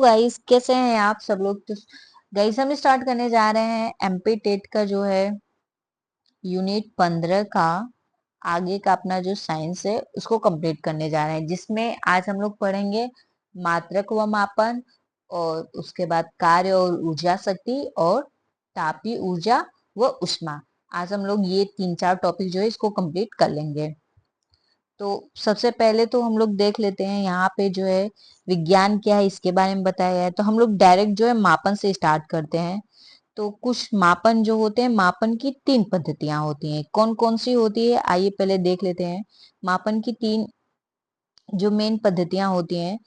Guys कैसे हैं आप सब लोग। तो गाइस हम स्टार्ट करने जा रहे हैं एमपी टेट का जो है यूनिट 15 का आगे का अपना जो साइंस है उसको कंप्लीट करने जा रहे हैं, जिसमें आज हम लोग पढ़ेंगे मात्रक व मापन और उसके बाद कार्य और ऊर्जा शक्ति और तापीय ऊर्जा व ऊष्मा। आज हम लोग ये 3-4 टॉपिक जो है इसको कंप्लीट कर लेंगे। तो सबसे पहले तो हम लोग देख लेते हैं यहाँ पे जो है विज्ञान क्या है इसके बारे में बताया गया है। तो हम लोग डायरेक्ट जो है मापन से स्टार्ट करते हैं। तो कुछ मापन जो होते हैं, मापन की 3 पद्धतियां होती हैं। कौन कौन सी होती है आइए पहले देख लेते हैं। मापन की 3 जो मेन पद्धतियां होती हैं,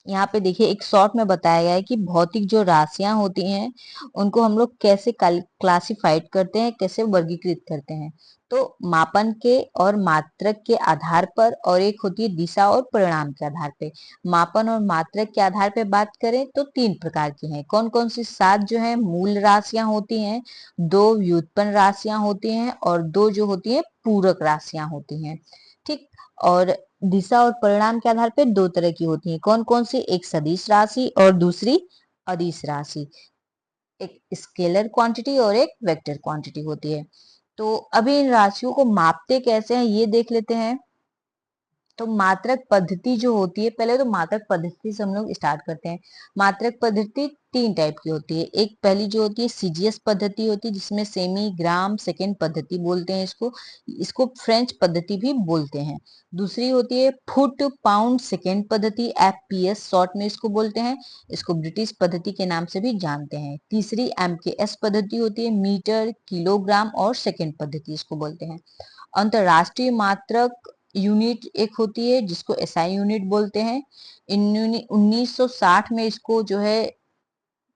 यहाँ पे देखिए एक शॉर्ट में बताया गया है कि भौतिक जो राशियां होती हैं उनको हम लोग कैसे क्लासिफाइड करते हैं, कैसे वर्गीकृत करते हैं। तो मापन के और मात्रक के आधार पर, और एक होती है दिशा और परिणाम के आधार पे। मापन और मात्रक के आधार पे बात करें तो 3 प्रकार की हैं। कौन कौन सी? 7 जो है मूल राशियां होती हैं, 2 व्युत्पन्न राशियां होती हैं और 2 जो होती है पूरक राशियां होती हैं। ठीक। और दिशा और परिणाम के आधार पे 2 तरह की होती है। कौन कौन सी? एक सदिश राशि और दूसरी अदिश राशि। एक स्केलर क्वांटिटी और एक वेक्टर क्वांटिटी होती है। तो अभी इन राशियों को मापते कैसे हैं ये देख लेते हैं। तो मात्रक पद्धति जो होती है, पहले तो मात्रक पद्धति से हम लोग स्टार्ट करते हैं। मात्रक पद्धति 3 टाइप की होती है। एक पहली जो होती है सीजीएस पद्धति होती है, जिसमें सेमी, ग्राम, सेकेंड पद्धति बोलते हैं इसको। इसको फ्रेंच पद्धति भी बोलते हैं। दूसरी होती है फुट पाउंड सेकेंड पद्धति, एफपीएस शॉर्ट में इसको बोलते हैं। इसको ब्रिटिश पद्धति के नाम से भी जानते हैं। तीसरी एमकेएस पद्धति होती है, मीटर, किलोग्राम और सेकेंड पद्धति इसको बोलते हैं। अंतरराष्ट्रीय मात्रक यूनिट एक होती है जिसको एसआई यूनिट बोलते हैं। 1960 में इसको जो है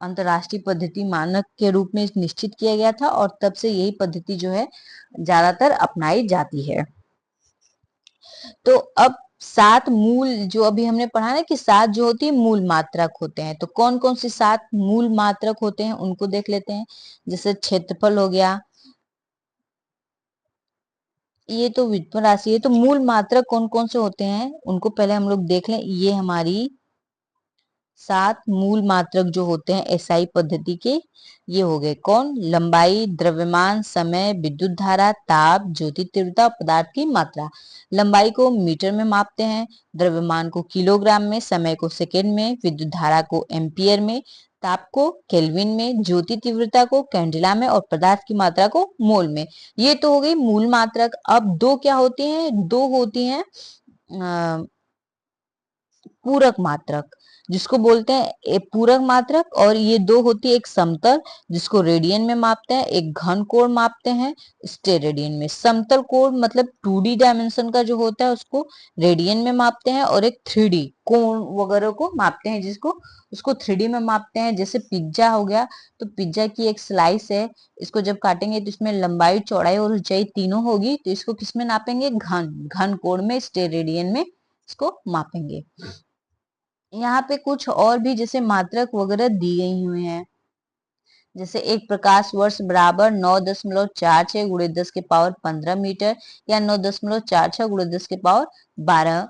अंतरराष्ट्रीय पद्धति मानक के रूप में निश्चित किया गया था और तब से यही पद्धति जो है ज्यादातर अपनाई जाती है। तो अब 7 मूल जो अभी हमने पढ़ा ना कि 7 जो होती है मूल मात्रक होते हैं। तो कौन कौन से 7 मूल मात्रक होते हैं उनको देख लेते हैं। जैसे क्षेत्रफल हो गया, ये तो व्युत्पन्न राशि है। तो मूल मात्रक कौन कौन से होते हैं उनको पहले हम लोग देख लें। ये हमारी 7 मूल मात्रक जो होते हैं एसआई पद्धति के, ये हो गए कौन? लंबाई, द्रव्यमान, समय, विद्युत धारा, ताप, ज्योति तीव्रता, पदार्थ की मात्रा। लंबाई को मीटर में मापते हैं, द्रव्यमान को किलोग्राम में, समय को सेकेंड में, विद्युत धारा को एम्पियर में, ताप को केल्विन में, ज्योति तीव्रता को कैंडेला में और पदार्थ की मात्रा को मोल में। ये तो हो गई मूल मात्रक। अब 2 क्या होती हैं? 2 होती हैं पूरक मात्रक, जिसको बोलते हैं पूरक मात्रक। और ये 2 होती है, एक समतल जिसको रेडियन में मापते हैं, एक घन कोण मापते हैं स्टेरेडियन में। समतल कोण मतलब 2D डायमेंशन का जो होता है उसको रेडियन में मापते हैं, और एक 3D कोण वगैरह को मापते हैं जिसको उसको 3D में मापते हैं। जैसे पिज्जा हो गया, तो पिज्जा की एक स्लाइस है, इसको जब काटेंगे तो इसमें लंबाई, चौड़ाई और ऊंचाई तीनों होगी। तो इसको किसमें नापेंगे? घन कोण में, स्टेरेडियन में इसको मापेंगे। यहाँ पे कुछ और भी जैसे मात्रक वगैरह दी गई हुई हैं। जैसे एक प्रकाश वर्ष बराबर 9.46 गुणे 10 के पावर 15 मीटर या 9.46 गुणे 10 के पावर 12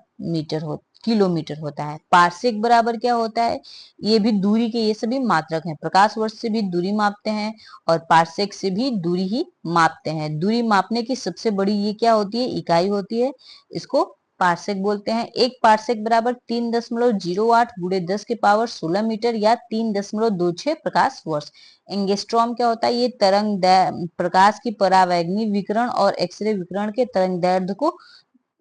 किलोमीटर होता है। पार्सेक बराबर क्या होता है? ये भी दूरी के, ये सभी मात्रक हैं। प्रकाश वर्ष से भी दूरी मापते हैं और पार्सेक से भी दूरी ही मापते हैं। दूरी मापने की सबसे बड़ी ये क्या होती है? इकाई होती है, इसको पार्सेक बोलते हैं। एक पार्सेक बराबर 3.08 गुणे 10 के पावर 16 मीटर या 3.26 प्रकाश वर्ष। एंगस्ट्रॉम क्या होता है? ये प्रकाश की परावैंगनी विकिरण और एक्सरे विकिरण के तरंग दैर्ध्य को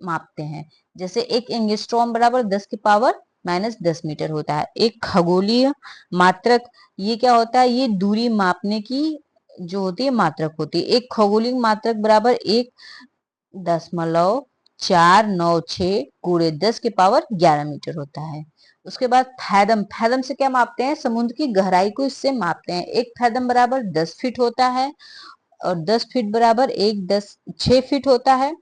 मापते हैं। जैसे एक एंगस्ट्रॉम बराबर 10 की पावर -10 मीटर होता है। एक खगोलीय मात्रक, ये क्या होता है? ये दूरी मापने की जो होती है मात्रक होती है। एक खगोलीय मात्रक बराबर 1.496 गुणे 10 के पावर 11 मीटर होता है। उसके बाद फैदम, फैदम से क्या मापते हैं? समुद्र की गहराई को इससे मापते हैं। एक फैदम बराबर 10 फीट होता है और 10 फीट बराबर 6 फीट होता है,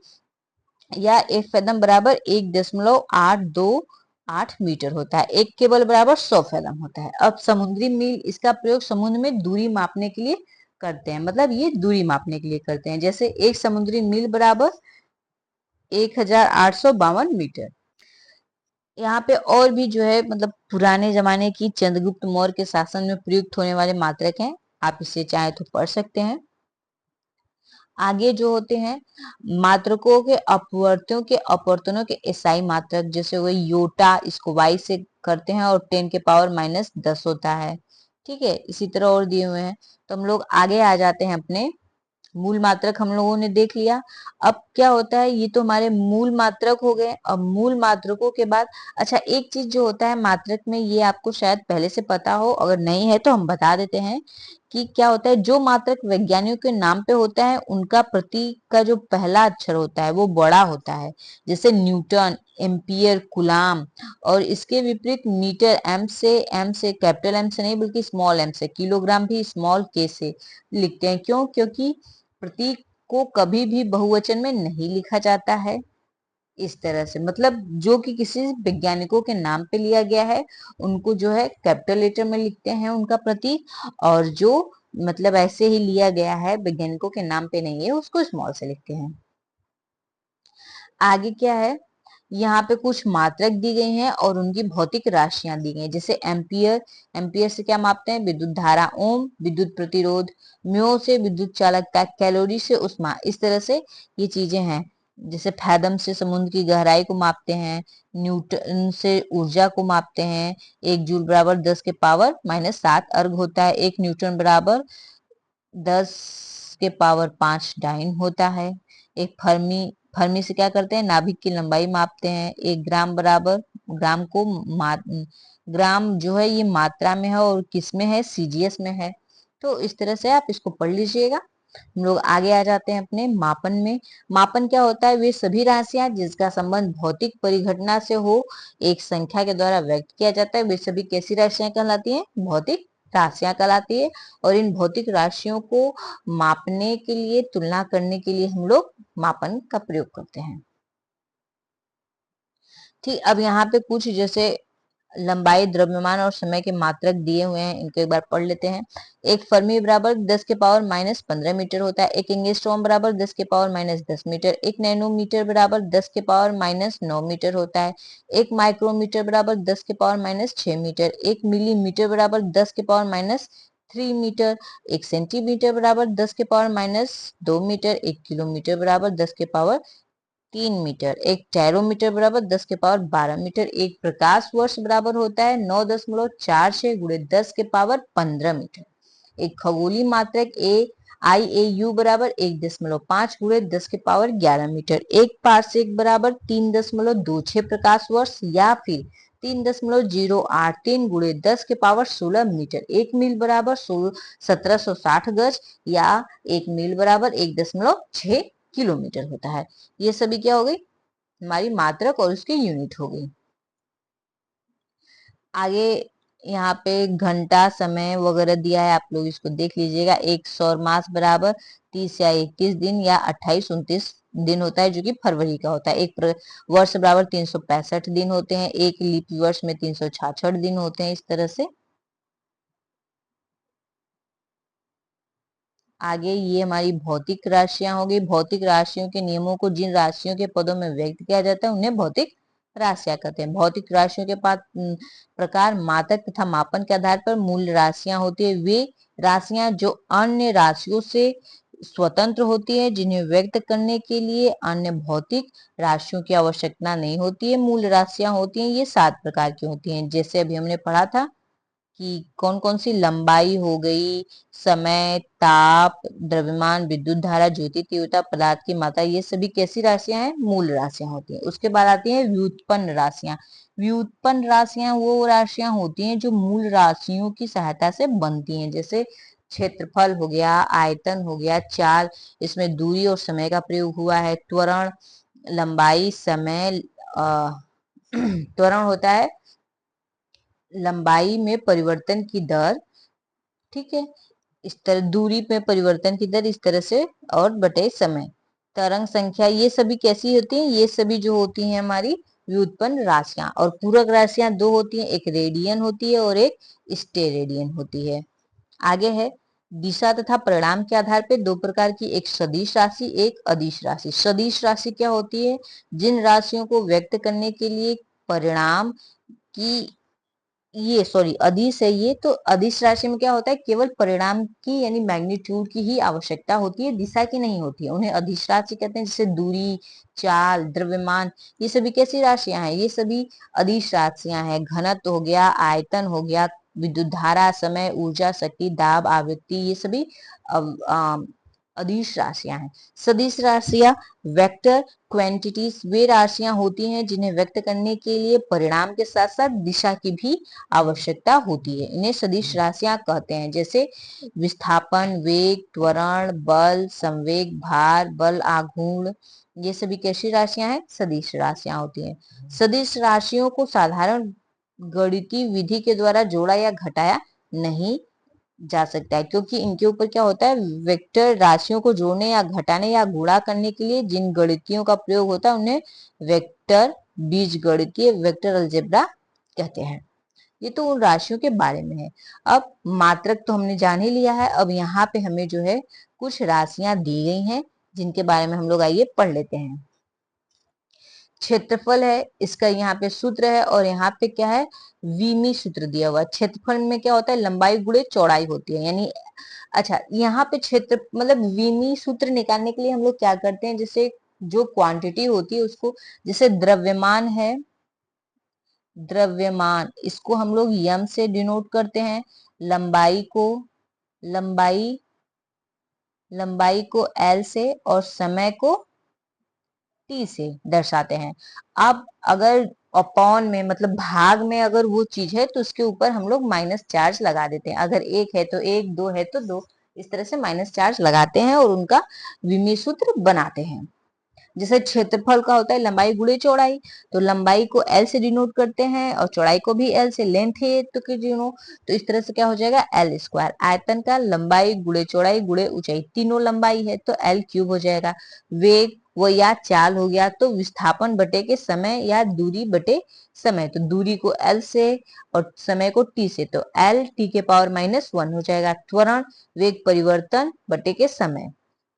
या एक फैदम बराबर 1.828 मीटर होता है। एक केबल बराबर 100 फैदम होता है। अब समुद्री मील, इसका प्रयोग समुद्र में दूरी मापने के लिए करते हैं, मतलब ये दूरी मापने के लिए करते हैं। जैसे एक समुद्री मील बराबर 1852 मीटर। यहाँ पे और भी जो है मतलब पुराने जमाने की चंद्रगुप्त मौर्य के शासन में प्रयुक्त होने वाले मात्रक हैं, आप इसे चाहे तो पढ़ सकते हैं। आगे जो होते हैं मात्रकों के अपवर्त्यों के अपवर्तनों के एसआई मात्रक, जैसे वही योटा, इसको वाई से करते हैं और 10 के पावर -10 होता है। ठीक है, इसी तरह और दिए हुए हैं। तो हम लोग आगे आ जाते हैं अपने मूल मात्रक हम लोगों ने देख लिया। अब क्या होता है, ये तो हमारे मूल मात्रक हो गए। अब मूल मात्रकों के बाद अच्छा एक चीज जो होता है मात्रक में, ये आपको शायद पहले से पता हो, अगर नहीं है तो हम बता देते हैं कि क्या होता है। जो मात्रक वैज्ञानिकों के नाम पे होता है उनका प्रतीक का जो पहला अक्षर होता है वो बड़ा होता है, जैसे न्यूटन, एम्पियर, कुलाम। और इसके विपरीत मीटर एम से कैपिटल एम से नहीं बल्कि स्मॉल एम से, किलोग्राम भी स्मॉल के से लिखते हैं। क्यों? क्योंकि प्रतीक को कभी भी बहुवचन में नहीं लिखा जाता है। इस तरह से मतलब जो कि किसी वैज्ञानिकों के नाम पे लिया गया है उनको जो है कैपिटल लेटर में लिखते हैं उनका प्रतीक, और जो मतलब ऐसे ही लिया गया है वैज्ञानिकों के नाम पे नहीं है उसको स्मॉल से लिखते हैं। आगे क्या है, यहाँ पे कुछ मात्रक दी गई हैं और उनकी भौतिक राशियां दी गई हैं। जैसे एम्पियर, एम्पियर से क्या मापते हैं? विद्युत धारा। ओम विद्युत प्रतिरोध। म्यो से विद्युत चालकता। कैलोरी से उष्मा। इस तरह से ये चीजें हैं। जैसे फैदम से समुद्र की गहराई को मापते हैं। न्यूटन से ऊर्जा को मापते हैं। 1 जूल बराबर 10 के पावर -7 अर्ग होता है। 1 न्यूटन बराबर 10 के पावर 5 डाइन होता है। एक फर्मी, फर्मी से क्या करते हैं? नाभिक की लंबाई मापते हैं। 1 ग्राम बराबर, ग्राम को ग्राम जो है ये मात्रा में है और किस में है? सीजीएस में है। तो इस तरह से आप इसको पढ़ लीजिएगा। हम लोग आगे आ जाते हैं अपने मापन में। मापन क्या होता है? वे सभी राशियां जिसका संबंध भौतिक परिघटना से हो, एक संख्या के द्वारा व्यक्त किया जाता है, वे सभी कैसी राशियां कहलाती हैं? भौतिक राशियां कहलाती है। और इन भौतिक राशियों को मापने के लिए, तुलना करने के लिए हम लोग मापन का प्रयोग करते हैं। ठीक, अब यहाँ पे कुछ जैसे लंबाई, द्रव्यमान और समय के मात्रक दिए हुए हैं, इनको एक बार पढ़ लेते हैं। एक फर्मी बराबर 10 के पावर -15 मीटर होता है। एक एंगस्ट्रॉम बराबर 10 के पावर -10 मीटर। एक नैनोमीटर बराबर 10 के पावर -9 मीटर होता है। एक माइक्रोमीटर बराबर 10 के पावर -6 मीटर। एक मिलीमीटर बराबर 10 के पावर-3 मीटर। एक सेंटीमीटर बराबर 10 के पावर-2 मीटर। एक किलोमीटर बराबर 10 के पावर 3 मीटर। एक टैरोमीटर बराबर 10 के पावर 12 मीटर। एक प्रकाश वर्ष बराबर होता है 9.46 गुणे 10 के पावर 15 मीटर। एक खगोलीय मात्रक IAU बराबर 1.5 गुणे 10 के पावर 11 मीटर। एक पारसेक बराबर 3.26 प्रकाश वर्ष या फिर 3.083 गुणे 10 के पावर 16 मीटर। एक मील बराबर 1760 गज या एक मील बराबर 1.6 किलोमीटर होता है। ये सभी क्या हो गई? हमारी मात्रक और उसकी यूनिट हो गई। आगे यहाँ पे घंटा, समय वगैरह दिया है, आप लोग इसको देख लीजिएगा। एक सौर मास बराबर 30 या 21 दिन या 28-29 दिन होता है, जो कि फरवरी का होता है। एक वर्ष बराबर 365 दिन होते हैं। एक लीप वर्ष में 366 दिन होते हैं। इस तरह से आगे ये हमारी भौतिक राशियां हो गई। भौतिक राशियों के नियमों को जिन राशियों के पदों में व्यक्त किया जाता है उन्हें भौतिक राशियां कहते हैं। भौतिक राशियों के प्रकार मात्रक तथा मापन के आधार पर मूल राशियां होती है। वे राशियां जो अन्य राशियों से स्वतंत्र होती है, जिन्हें व्यक्त करने के लिए अन्य भौतिक राशियों की आवश्यकता नहीं होती है। मूल राशियां होती हैं ये 7 प्रकार की होती हैं। जैसे अभी हमने पढ़ा था कि कौन कौन सी, लंबाई हो गई, समय, ताप, द्रव्यमान, विद्युत धारा, ज्योति तीव्रता, पदार्थ की मात्रा, ये सभी कैसी राशियां हैं? मूल राशियां होती हैं। उसके बाद आती हैं व्युत्पन्न राशियां। व्युत्पन्न राशियां वो राशियां होती हैं जो मूल राशियों की सहायता से बनती हैं। जैसे क्षेत्रफल हो गया, आयतन हो गया, चाल, इसमें दूरी और समय का प्रयोग हुआ है। त्वरण, लंबाई, समय, त्वरण होता है लंबाई में परिवर्तन की दर। ठीक है, इस तरह दूरी में परिवर्तन की दर, इस तरह से, और बटे समय। तरंग संख्या, ये सभी कैसी होती हैं? ये सभी जो होती हैं हमारी व्युत्पन्न राशियां। और पूरक राशियां दो होती हैं, एक रेडियन होती है और एक स्टेरेडियन होती है। आगे है दिशा तथा परिणाम के आधार पर 2 प्रकार की, एक सदिश राशि, एक अदिश राशि। सदिश राशि क्या होती है? जिन राशियों को व्यक्त करने के लिए परिणाम की, ये सॉरी अदिश है ये, तो अदिश राशि में क्या होता है, केवल परिणाम की यानी मैग्नीट्यूड की ही आवश्यकता होती है, दिशा की नहीं होती है। उन्हें अदिश राशि कहते हैं। जैसे दूरी, चाल, द्रव्यमान, ये सभी कैसी राशियां हैं, ये सभी अदिश राशियां हैं। घनत्व हो गया, आयतन हो गया, विद्युत धारा, समय, ऊर्जा, शक्ति, दाब, आवृत्ति, ये सभी अदिश राशियां हैं। सदिश राशियां, वेक्टर क्वांटिटीज, वे राशियां होती हैं जिन्हें व्यक्त करने के लिए परिणाम के साथ साथ दिशा की भी आवश्यकता होती है। इन्हें सदिश राशियां कहते हैं। जैसे विस्थापन, वेग, त्वरण, बल, संवेग, भार, बल आघूर्ण, ये सभी कैसी राशियां हैं, सदिश राशियां होती हैं। सदिश राशियों को साधारण गणितीय विधि के द्वारा जोड़ा या घटाया नहीं जा सकता है, क्योंकि इनके ऊपर क्या होता है, वेक्टर राशियों को जोड़ने या घटाने या गुणा करने के लिए जिन गणितियों का प्रयोग होता है उन्हें वेक्टर बीज गणितीय, वेक्टर अलजेब्रा कहते हैं। ये तो उन राशियों के बारे में है। अब मात्रक तो हमने जान ही लिया है। अब यहाँ पे हमें जो है कुछ राशियां दी गई हैं जिनके बारे में हम लोग आइए पढ़ लेते हैं। क्षेत्रफल है, इसका यहाँ पे सूत्र है, और यहाँ पे क्या है, विमी सूत्र दिया हुआ है। क्षेत्रफल में क्या होता है, लंबाई गुणे चौड़ाई होती है, यानी अच्छा यहाँ पे क्षेत्र मतलब विमी सूत्र निकालने के लिए हम लोग क्या करते हैं, जैसे जो क्वांटिटी होती है उसको, जैसे द्रव्यमान है, द्रव्यमान इसको हम लोग यम से डिनोट करते हैं। लंबाई को, लंबाई लंबाई को एल से, और समय को टी से दर्शाते हैं। अब अगर अपॉन में मतलब भाग में अगर वो चीज है तो उसके ऊपर हम लोग माइनस चार्ज लगा देते हैं। अगर एक है तो एक, दो है तो दो, इस तरह से माइनस चार्ज लगाते हैं और उनका विमी सूत्र बनाते हैं। जैसे क्षेत्रफल का होता है लंबाई गुणे चौड़ाई, तो लंबाई को एल से डिनोट करते हैं और चौड़ाई को भी एल से, लेंथ है तो कि तो इस तरह से क्या हो जाएगा, एल स्क्वायर। आयतन का लंबाई गुणे चौड़ाई गुणे ऊंचाई, तीनों लंबाई है तो एल क्यूब हो जाएगा। वेग वो या चाल हो गया, तो विस्थापन बटे के समय या दूरी बटे समय, तो दूरी को एल से और समय को टी से, तो एल टी के पावर माइनस वन हो जाएगा। त्वरण वेग परिवर्तन बटे के समय,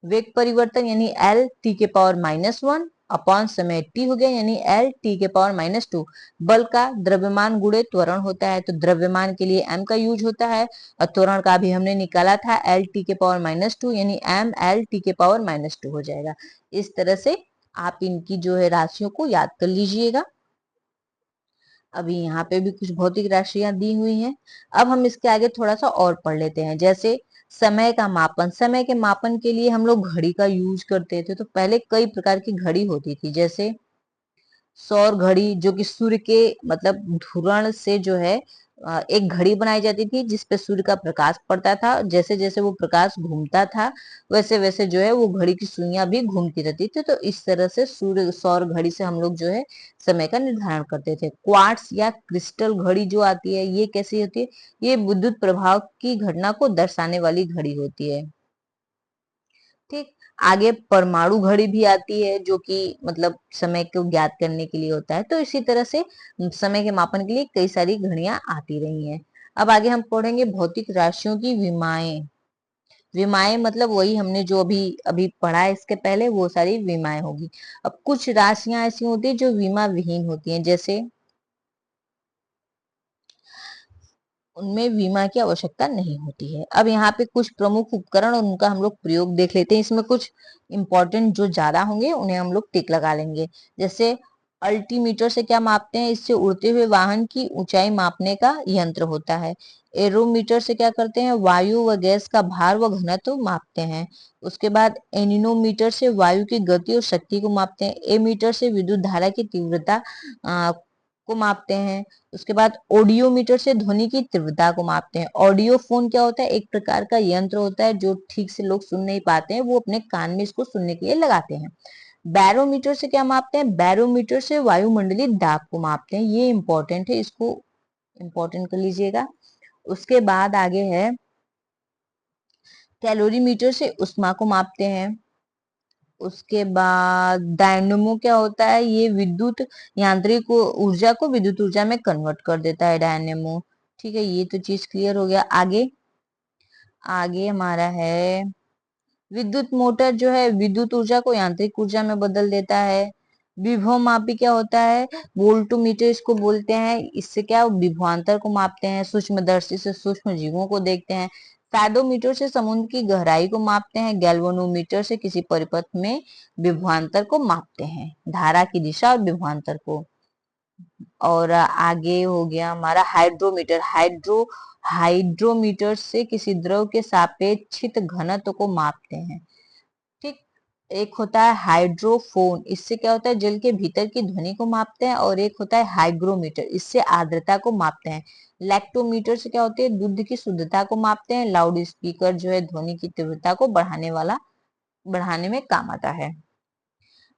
वेग परिवर्तन यानी एल टी के पावर माइनस वन अपॉन समय टी हो गया, यानी एल टी के पावर माइनस टू। बल का द्रव्यमान गुणे त्वरण होता है, तो द्रव्यमान के लिए एम का यूज होता है, और त्वरण का भी हमने निकाला था एल टी के पावर माइनस टू, यानी एम एल टी के पावर माइनस टू हो जाएगा। इस तरह से आप इनकी जो है राशियों को याद कर लीजिएगा। अभी यहाँ पे भी कुछ भौतिक राशियां दी हुई हैं। अब हम इसके आगे थोड़ा सा और पढ़ लेते हैं। जैसे समय का मापन, समय के मापन के लिए हम लोग घड़ी का यूज करते थे। तो पहले कई प्रकार की घड़ी होती थी, जैसे सौर घड़ी जो कि सूर्य के मतलब घूर्ण से जो है एक घड़ी बनाई जाती थी जिसपे सूर्य का प्रकाश पड़ता था। जैसे जैसे वो प्रकाश घूमता था वैसे वैसे जो है वो घड़ी की सुइयां भी घूमती रहती थी। तो इस तरह से सूर्य सौर घड़ी से हम लोग जो है समय का निर्धारण करते थे। क्वार्ट्स या क्रिस्टल घड़ी जो आती है ये कैसी होती है, ये विद्युत प्रभाव की घटना को दर्शाने वाली घड़ी होती है। ठीक, आगे परमाणु घड़ी भी आती है जो कि मतलब समय को ज्ञात करने के लिए होता है। तो इसी तरह से समय के मापन के लिए कई सारी घड़ियां आती रही हैं। अब आगे हम पढ़ेंगे भौतिक राशियों की विमाएं। विमाएं मतलब वही हमने जो अभी अभी पढ़ा है इसके पहले, वो सारी विमाएं होगी। अब कुछ राशियां ऐसी होती है जो विमा विहीन होती हैं, जैसे उनमें बीमा की आवश्यकता नहीं होती है। अब यहाँ पे कुछ प्रमुख उपकरण और उनका हम लोग प्रयोग देख लेते हैं। इसमें कुछ इंपॉर्टेंट जो ज्यादा होंगे उन्हें हम लोग टिक लगा लेंगे। जैसे अल्टीमीटर से क्या मापते हैं, इससे उड़ते हुए वाहन की ऊंचाई मापने का यंत्र होता है। एरोमीटर से क्या करते हैं, वायु व गैस का भार व घनत्व मापते हैं। उसके बाद एनिनोमीटर से वायु की गति और शक्ति को मापते हैं। एमीटर से विद्युत धारा की तीव्रता को मापते हैं। उसके बाद ऑडियोमीटर से ध्वनि की तीव्रता को मापते हैं। ऑडियो फोन क्या होता है, एक प्रकार का यंत्र होता है जो ठीक से लोग सुन नहीं पाते हैं, वो अपने कान में इसको सुनने के लिए लगाते हैं। बैरोमीटर से क्या मापते हैं, बैरोमीटर से वायुमंडलीय दाब को मापते हैं। ये इंपॉर्टेंट है, इसको इंपॉर्टेंट कर लीजिएगा। उसके बाद आगे है कैलोरीमीटर से ऊष्मा को मापते हैं। उसके बाद डायनेमो क्या होता है, ये विद्युत यांत्रिक ऊर्जा को विद्युत ऊर्जा में कन्वर्ट कर देता है डायनेमो। ठीक है, ये तो चीज क्लियर हो गया। आगे आगे हमारा है विद्युत मोटर जो है विद्युत ऊर्जा को यांत्रिक ऊर्जा में बदल देता है। विभवमापी क्या होता है, वोल्टोमीटर इसको बोलते हैं। इससे क्या विभवांतर को मापते हैं। सूक्ष्मदर्शी से सूक्ष्म जीवों को देखते हैं। पैडोमीटर से समुद्र की गहराई को मापते हैं। गैल्वेनोमीटर से किसी परिपथ में विभवांतर को मापते हैं, धारा की दिशा और विभवांतर को। और आगे हो गया हमारा हाइड्रोमीटर। हाइड्रोमीटर से किसी द्रव के सापेक्षित घनत्व को मापते हैं। ठीक। एक होता है हाइड्रोफोन, इससे क्या होता है जल के भीतर की ध्वनि को मापते हैं। और एक होता है हाइग्रोमीटर, इससे आर्द्रता को मापते हैं। लैक्टोमीटर से क्या होती है दूध की शुद्धता को मापते हैं। लाउड स्पीकर जो है ध्वनि की तीव्रता को बढ़ाने में काम आता है।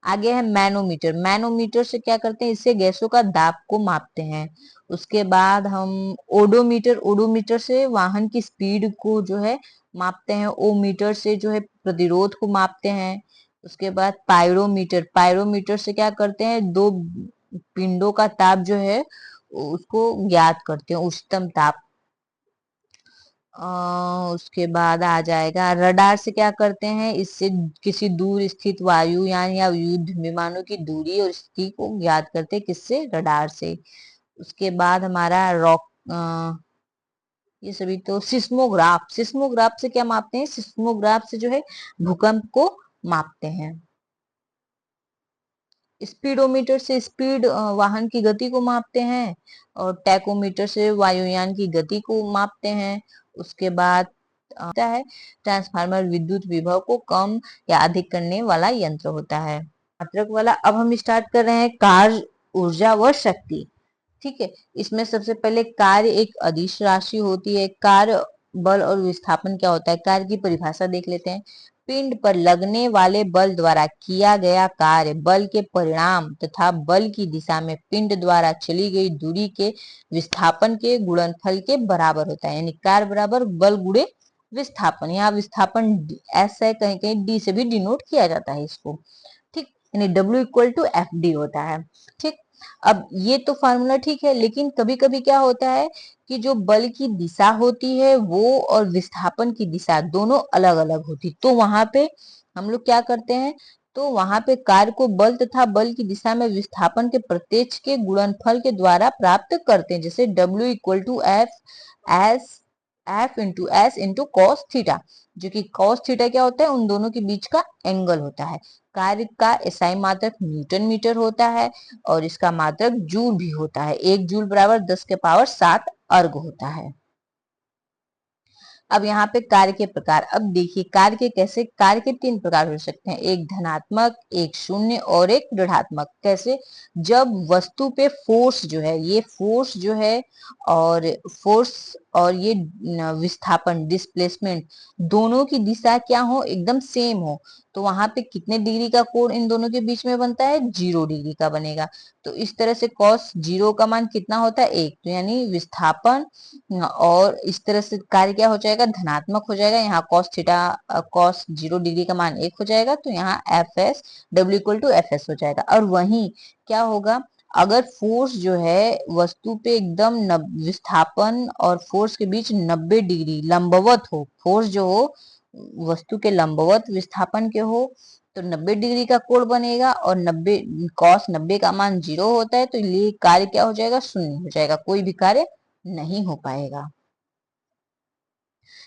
आगे है मैनोमीटर। मैनोमीटर से क्या करते हैं, इससे गैसों का दाब को मापते हैं। उसके बाद हम ओडोमीटर। ओडोमीटर से वाहन की स्पीड को जो है मापते हैं। ओमीटर से जो है प्रतिरोध को मापते हैं। उसके बाद पायरोमीटर। पायरोमीटर से क्या करते हैं, दो पिंडों का ताप जो है उसको ज्ञात करते हैं, उच्चतम ताप। उसके बाद आ जाएगा रडार। से क्या करते हैं, इससे किसी दूर स्थित वायुयान या युद्ध विमानों की दूरी और स्थिति को ज्ञात करते हैं, किससे, रडार से। उसके बाद हमारा रॉक ये सभी तो सिस्मोग्राफ। सिस्मोग्राफ से क्या मापते हैं, सिस्मोग्राफ से जो है भूकंप को मापते हैं। स्पीडोमीटर से स्पीड वाहन की गति को मापते हैं। और टैकोमीटर से वायुयान की गति को मापते हैं। उसके बाद होता है ट्रांसफार्मर, विद्युत विभव को कम या अधिक करने वाला यंत्र होता है। मात्रक वाला। अब हम स्टार्ट कर रहे हैं कार्य, ऊर्जा व शक्ति। ठीक है। इसमें सबसे पहले कार्य एक अदिश राशि होती है। कार्य, बल और विस्थापन क्या होता है, कार्य की परिभाषा देख लेते हैं। पिंड पर लगने वाले बल द्वारा किया गया कार्य बल के परिणाम तथा बल की दिशा में पिंड द्वारा चली गई दूरी के विस्थापन के गुणनफल के बराबर होता है। यानी कार्य बराबर बल गुणे विस्थापन। यहाँ विस्थापन एस है, कहीं कहीं डी से भी डिनोट किया जाता है इसको। ठीक। यानी W equal to F D होता है। ठीक। अब ये तो फार्मूला ठीक है, लेकिन कभी कभी क्या होता है कि जो बल की दिशा होती है वो और विस्थापन की दिशा दोनों अलग अलग होती, तो वहां पे हम लोग क्या करते हैं, तो वहां पे कार्य को बल तथा बल की दिशा में विस्थापन के प्रत्यक्ष के गुणनफल के द्वारा प्राप्त करते हैं। जैसे W equal to F into S into cos theta, जो कि कॉस थीटा क्या होता है, उन दोनों के बीच का एंगल होता है। कार्य का एसआई मात्रक न्यूटन मीटर होता है और इसका मात्रक जूल भी होता है। 1 जूल बराबर 10⁻7 अर्ग होता है। अब यहाँ पे कार्य के प्रकार। अब देखिए कार्य के कैसे, कार्य के 3 प्रकार हो सकते हैं, एक धनात्मक, एक शून्य और एक ऋणात्मक। कैसे, जब वस्तु पे फोर्स जो है, ये फोर्स जो है और फोर्स और ये विस्थापन डिस्प्लेसमेंट दोनों की दिशा क्या हो, एकदम सेम हो, तो वहां पे कितने डिग्री का कोण इन दोनों के बीच में बनता है, 0 डिग्री का बनेगा। तो इस तरह से कॉस जीरो का मान कितना होता है, 1। तो यानी विस्थापन और इस तरह से कार्य क्या हो जाएगा, धनात्मक हो जाएगा। यहाँ कॉस थीटा, कॉस 0 डिग्री का मान 1 हो जाएगा, तो यहाँ F S W equal to F S हो जाएगा। और वहीं क्या होगा, अगर फोर्स जो है वस्तु पे एकदम विस्थापन और फोर्स के बीच 90 डिग्री लंबवत हो, फोर्स जो हो वस्तु के लंबवत विस्थापन के हो, तो 90 डिग्री का कोण बनेगा। और 90 कॉस 90 का मान 0 होता है, तो ये कार्य क्या हो जाएगा, शून्य हो जाएगा, कोई भी कार्य नहीं हो पाएगा।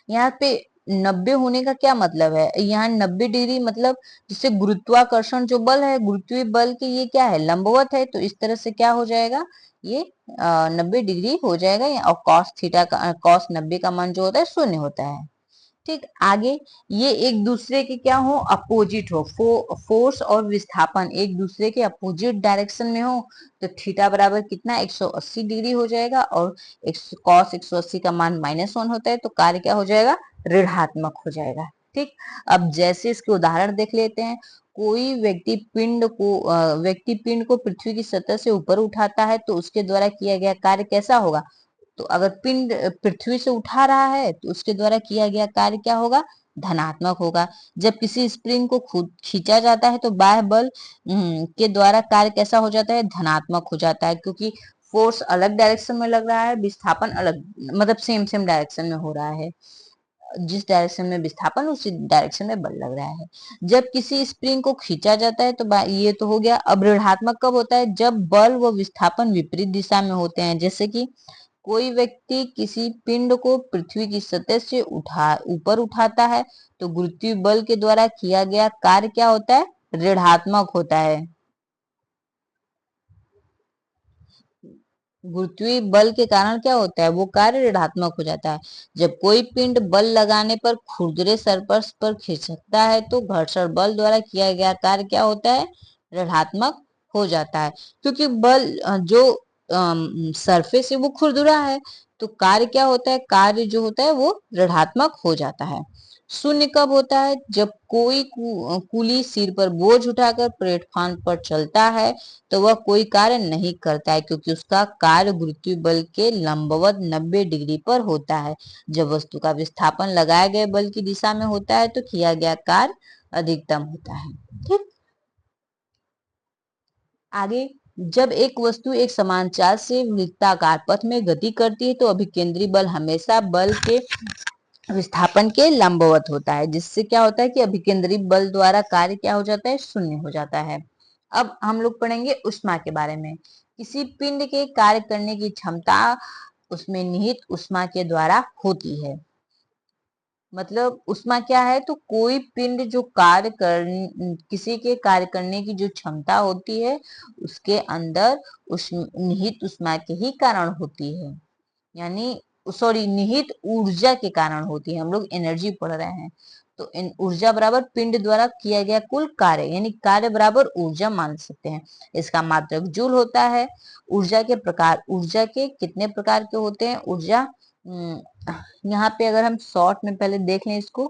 यहाँ पे 90 होने का क्या मतलब है, यहाँ 90 डिग्री मतलब जिससे गुरुत्वाकर्षण जो बल है, गुरुत्वीय बल के ये क्या है, लंबवत है, तो इस तरह से क्या हो जाएगा, ये 90 डिग्री हो जाएगा। और कॉस थीटा का, कॉस 90 का मान जो होता है 0 होता है। ठीक। आगे ये एक दूसरे के क्या हो, अपोजिट हो, फोर्स और विस्थापन एक दूसरे के अपोजिट डायरेक्शन में हो, तो थीटा बराबर कितना, 180 डिग्री हो जाएगा। और कॉस 180 का मान -1 होता है, तो कार्य क्या हो जाएगा, ऋणात्मक हो जाएगा। ठीक। अब जैसे इसके उदाहरण देख लेते हैं। कोई व्यक्ति पिंड को पृथ्वी की सतह से ऊपर उठाता है, तो उसके द्वारा किया गया कार्य कैसा होगा। तो अगर पिंड पृथ्वी से उठा रहा है, तो उसके द्वारा किया गया कार्य क्या होगा, धनात्मक होगा। जब किसी स्प्रिंग को खुद खींचा जाता है, तो बाह्य बल के द्वारा कार्य कैसा हो जाता है, धनात्मक हो जाता है, क्योंकि फोर्स अलग डायरेक्शन में लग रहा है, विस्थापन अलग, मतलब सेम सेम डायरेक्शन में हो रहा है। जिस डायरेक्शन में विस्थापन उसी डायरेक्शन में बल लग रहा है। जब किसी स्प्रिंग को खींचा जाता है तो ये तो हो गया। अब ऋणात्मक कब होता है? जब बल व विस्थापन विपरीत दिशा में होते हैं। जैसे कि कोई व्यक्ति किसी पिंड को पृथ्वी की सतह से ऊपर उठाता है तो गुरुत्वीय बल के द्वारा किया गया कार्य क्या होता है? ऋणात्मक होता है। गुरुत्वीय बल के कारण क्या होता है? वो कार्य ऋणात्मक हो जाता है। जब कोई पिंड बल लगाने पर खुरदुरे सरफेस पर खिसकता है तो घर्षण बल द्वारा किया गया कार्य क्या होता है? ऋणात्मक हो जाता है। क्योंकि बल जो सरफेस है वो खुरदुरा है तो कार्य क्या होता है? कार्य जो होता है वो ऋणात्मक हो जाता है। शून्य कब होता है? जब कोई कुली सिर पर बोझ उठाकर प्लेटफॉर्म पर चलता है तो वह कोई कार्य नहीं करता है क्योंकि उसका कार्य गुरुत्वीय बल के लंबवत 90 डिग्री पर होता है। जब वस्तु का विस्थापन लगाए गए बल की दिशा में होता है तो किया गया कार्य अधिकतम होता है। ठीक, आगे, जब एक वस्तु एक समान चाल से वृत्ताकार पथ में गति करती है तो अभिकेंद्री बल हमेशा बल के विस्थापन के लंबवत होता है, जिससे क्या होता है कि अभिकेंद्री बल द्वारा कार्य क्या हो जाता है? शून्य हो जाता है। अब हम लोग पढ़ेंगे ऊष्मा के बारे में। किसी पिंड के कार्य करने की क्षमता उसमें निहित ऊष्मा के द्वारा होती है। मतलब ऊष्मा क्या है? तो कोई पिंड जो किसी के कार्य करने की जो क्षमता होती है उसके अंदर निहित ऊष्मा के ही कारण होती है। यानी सॉरी, निहित ऊर्जा के कारण होती है। हम लोग एनर्जी पढ़ रहे हैं तो ऊर्जा बराबर पिंड द्वारा किया गया कुल कार्य, यानी कार्य बराबर ऊर्जा मान सकते हैं। इसका मात्रक जूल होता है। ऊर्जा के प्रकार, ऊर्जा के कितने प्रकार के होते हैं? ऊर्जा यहाँ पे अगर हम शॉर्ट में पहले देख लें इसको,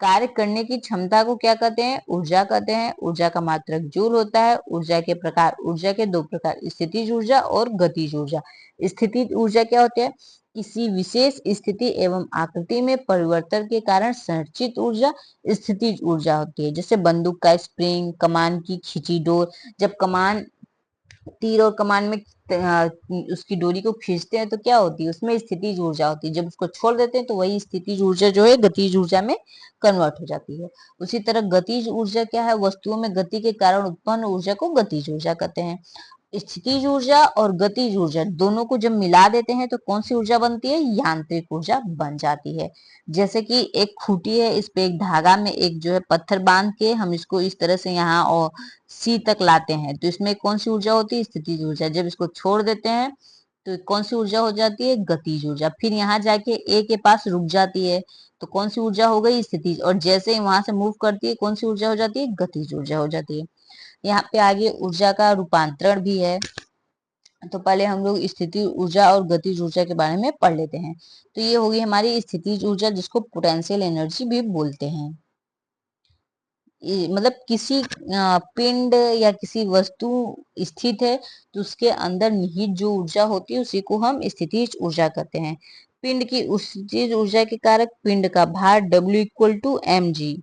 कार्य करने की क्षमता को क्या कहते हैं? ऊर्जा कहते हैं। ऊर्जा का मात्रक जूल होता है। ऊर्जा के प्रकार, ऊर्जा के दो प्रकार, स्थितिज ऊर्जा और गतिज ऊर्जा। स्थितिज ऊर्जा क्या होती है? किसी विशेष स्थिति एवं आकृति में परिवर्तन के कारण संरचित ऊर्जा स्थितिज ऊर्जा होती है। जैसे बंदूक का स्प्रिंग, कमान की खींची डोर, जब कमान, तीर और कमान में उसकी डोरी को खींचते हैं तो क्या होती है? उसमें स्थितिज ऊर्जा होती है। जब उसको छोड़ देते हैं तो वही स्थितिज ऊर्जा जो है गतिज ऊर्जा में कन्वर्ट हो जाती है। उसी तरह गतिज ऊर्जा क्या है? वस्तुओं में गति के कारण उत्पन्न ऊर्जा को गतिज ऊर्जा कहते हैं। स्थितिज ऊर्जा और गतिज ऊर्जा दोनों को जब मिला देते हैं तो कौन सी ऊर्जा बनती है? यांत्रिक ऊर्जा बन जाती है। जैसे कि एक खूंटी है, इस पे एक धागा में एक जो है पत्थर बांध के हम इसको इस तरह से यहाँ और सी तक लाते हैं तो इसमें कौन सी ऊर्जा होती है? स्थितिज ऊर्जा। जब इसको छोड़ देते हैं तो कौन सी ऊर्जा हो जाती है? गतिज ऊर्जा। फिर यहाँ जाके ए के पास रुक जाती है तो कौन सी ऊर्जा हो गई? स्थितिज। और जैसे ही वहां से मूव करती है कौन सी ऊर्जा हो जाती है? गतिज ऊर्जा हो जाती है। यहाँ पे आगे ऊर्जा का रूपांतरण भी है। तो पहले हम लोग स्थिति ऊर्जा और गतिज ऊर्जा के बारे में पढ़ लेते हैं। तो ये होगी हमारी स्थितिज ऊर्जा, जिसको पोटेंशियल एनर्जी भी बोलते हैं। मतलब किसी पिंड या किसी वस्तु स्थित है तो उसके अंदर निहित जो ऊर्जा होती है उसी को हम स्थितिज ऊर्जा कहते हैं। पिंड की स्थितिज ऊर्जा के कारक पिंड का भार W=mg।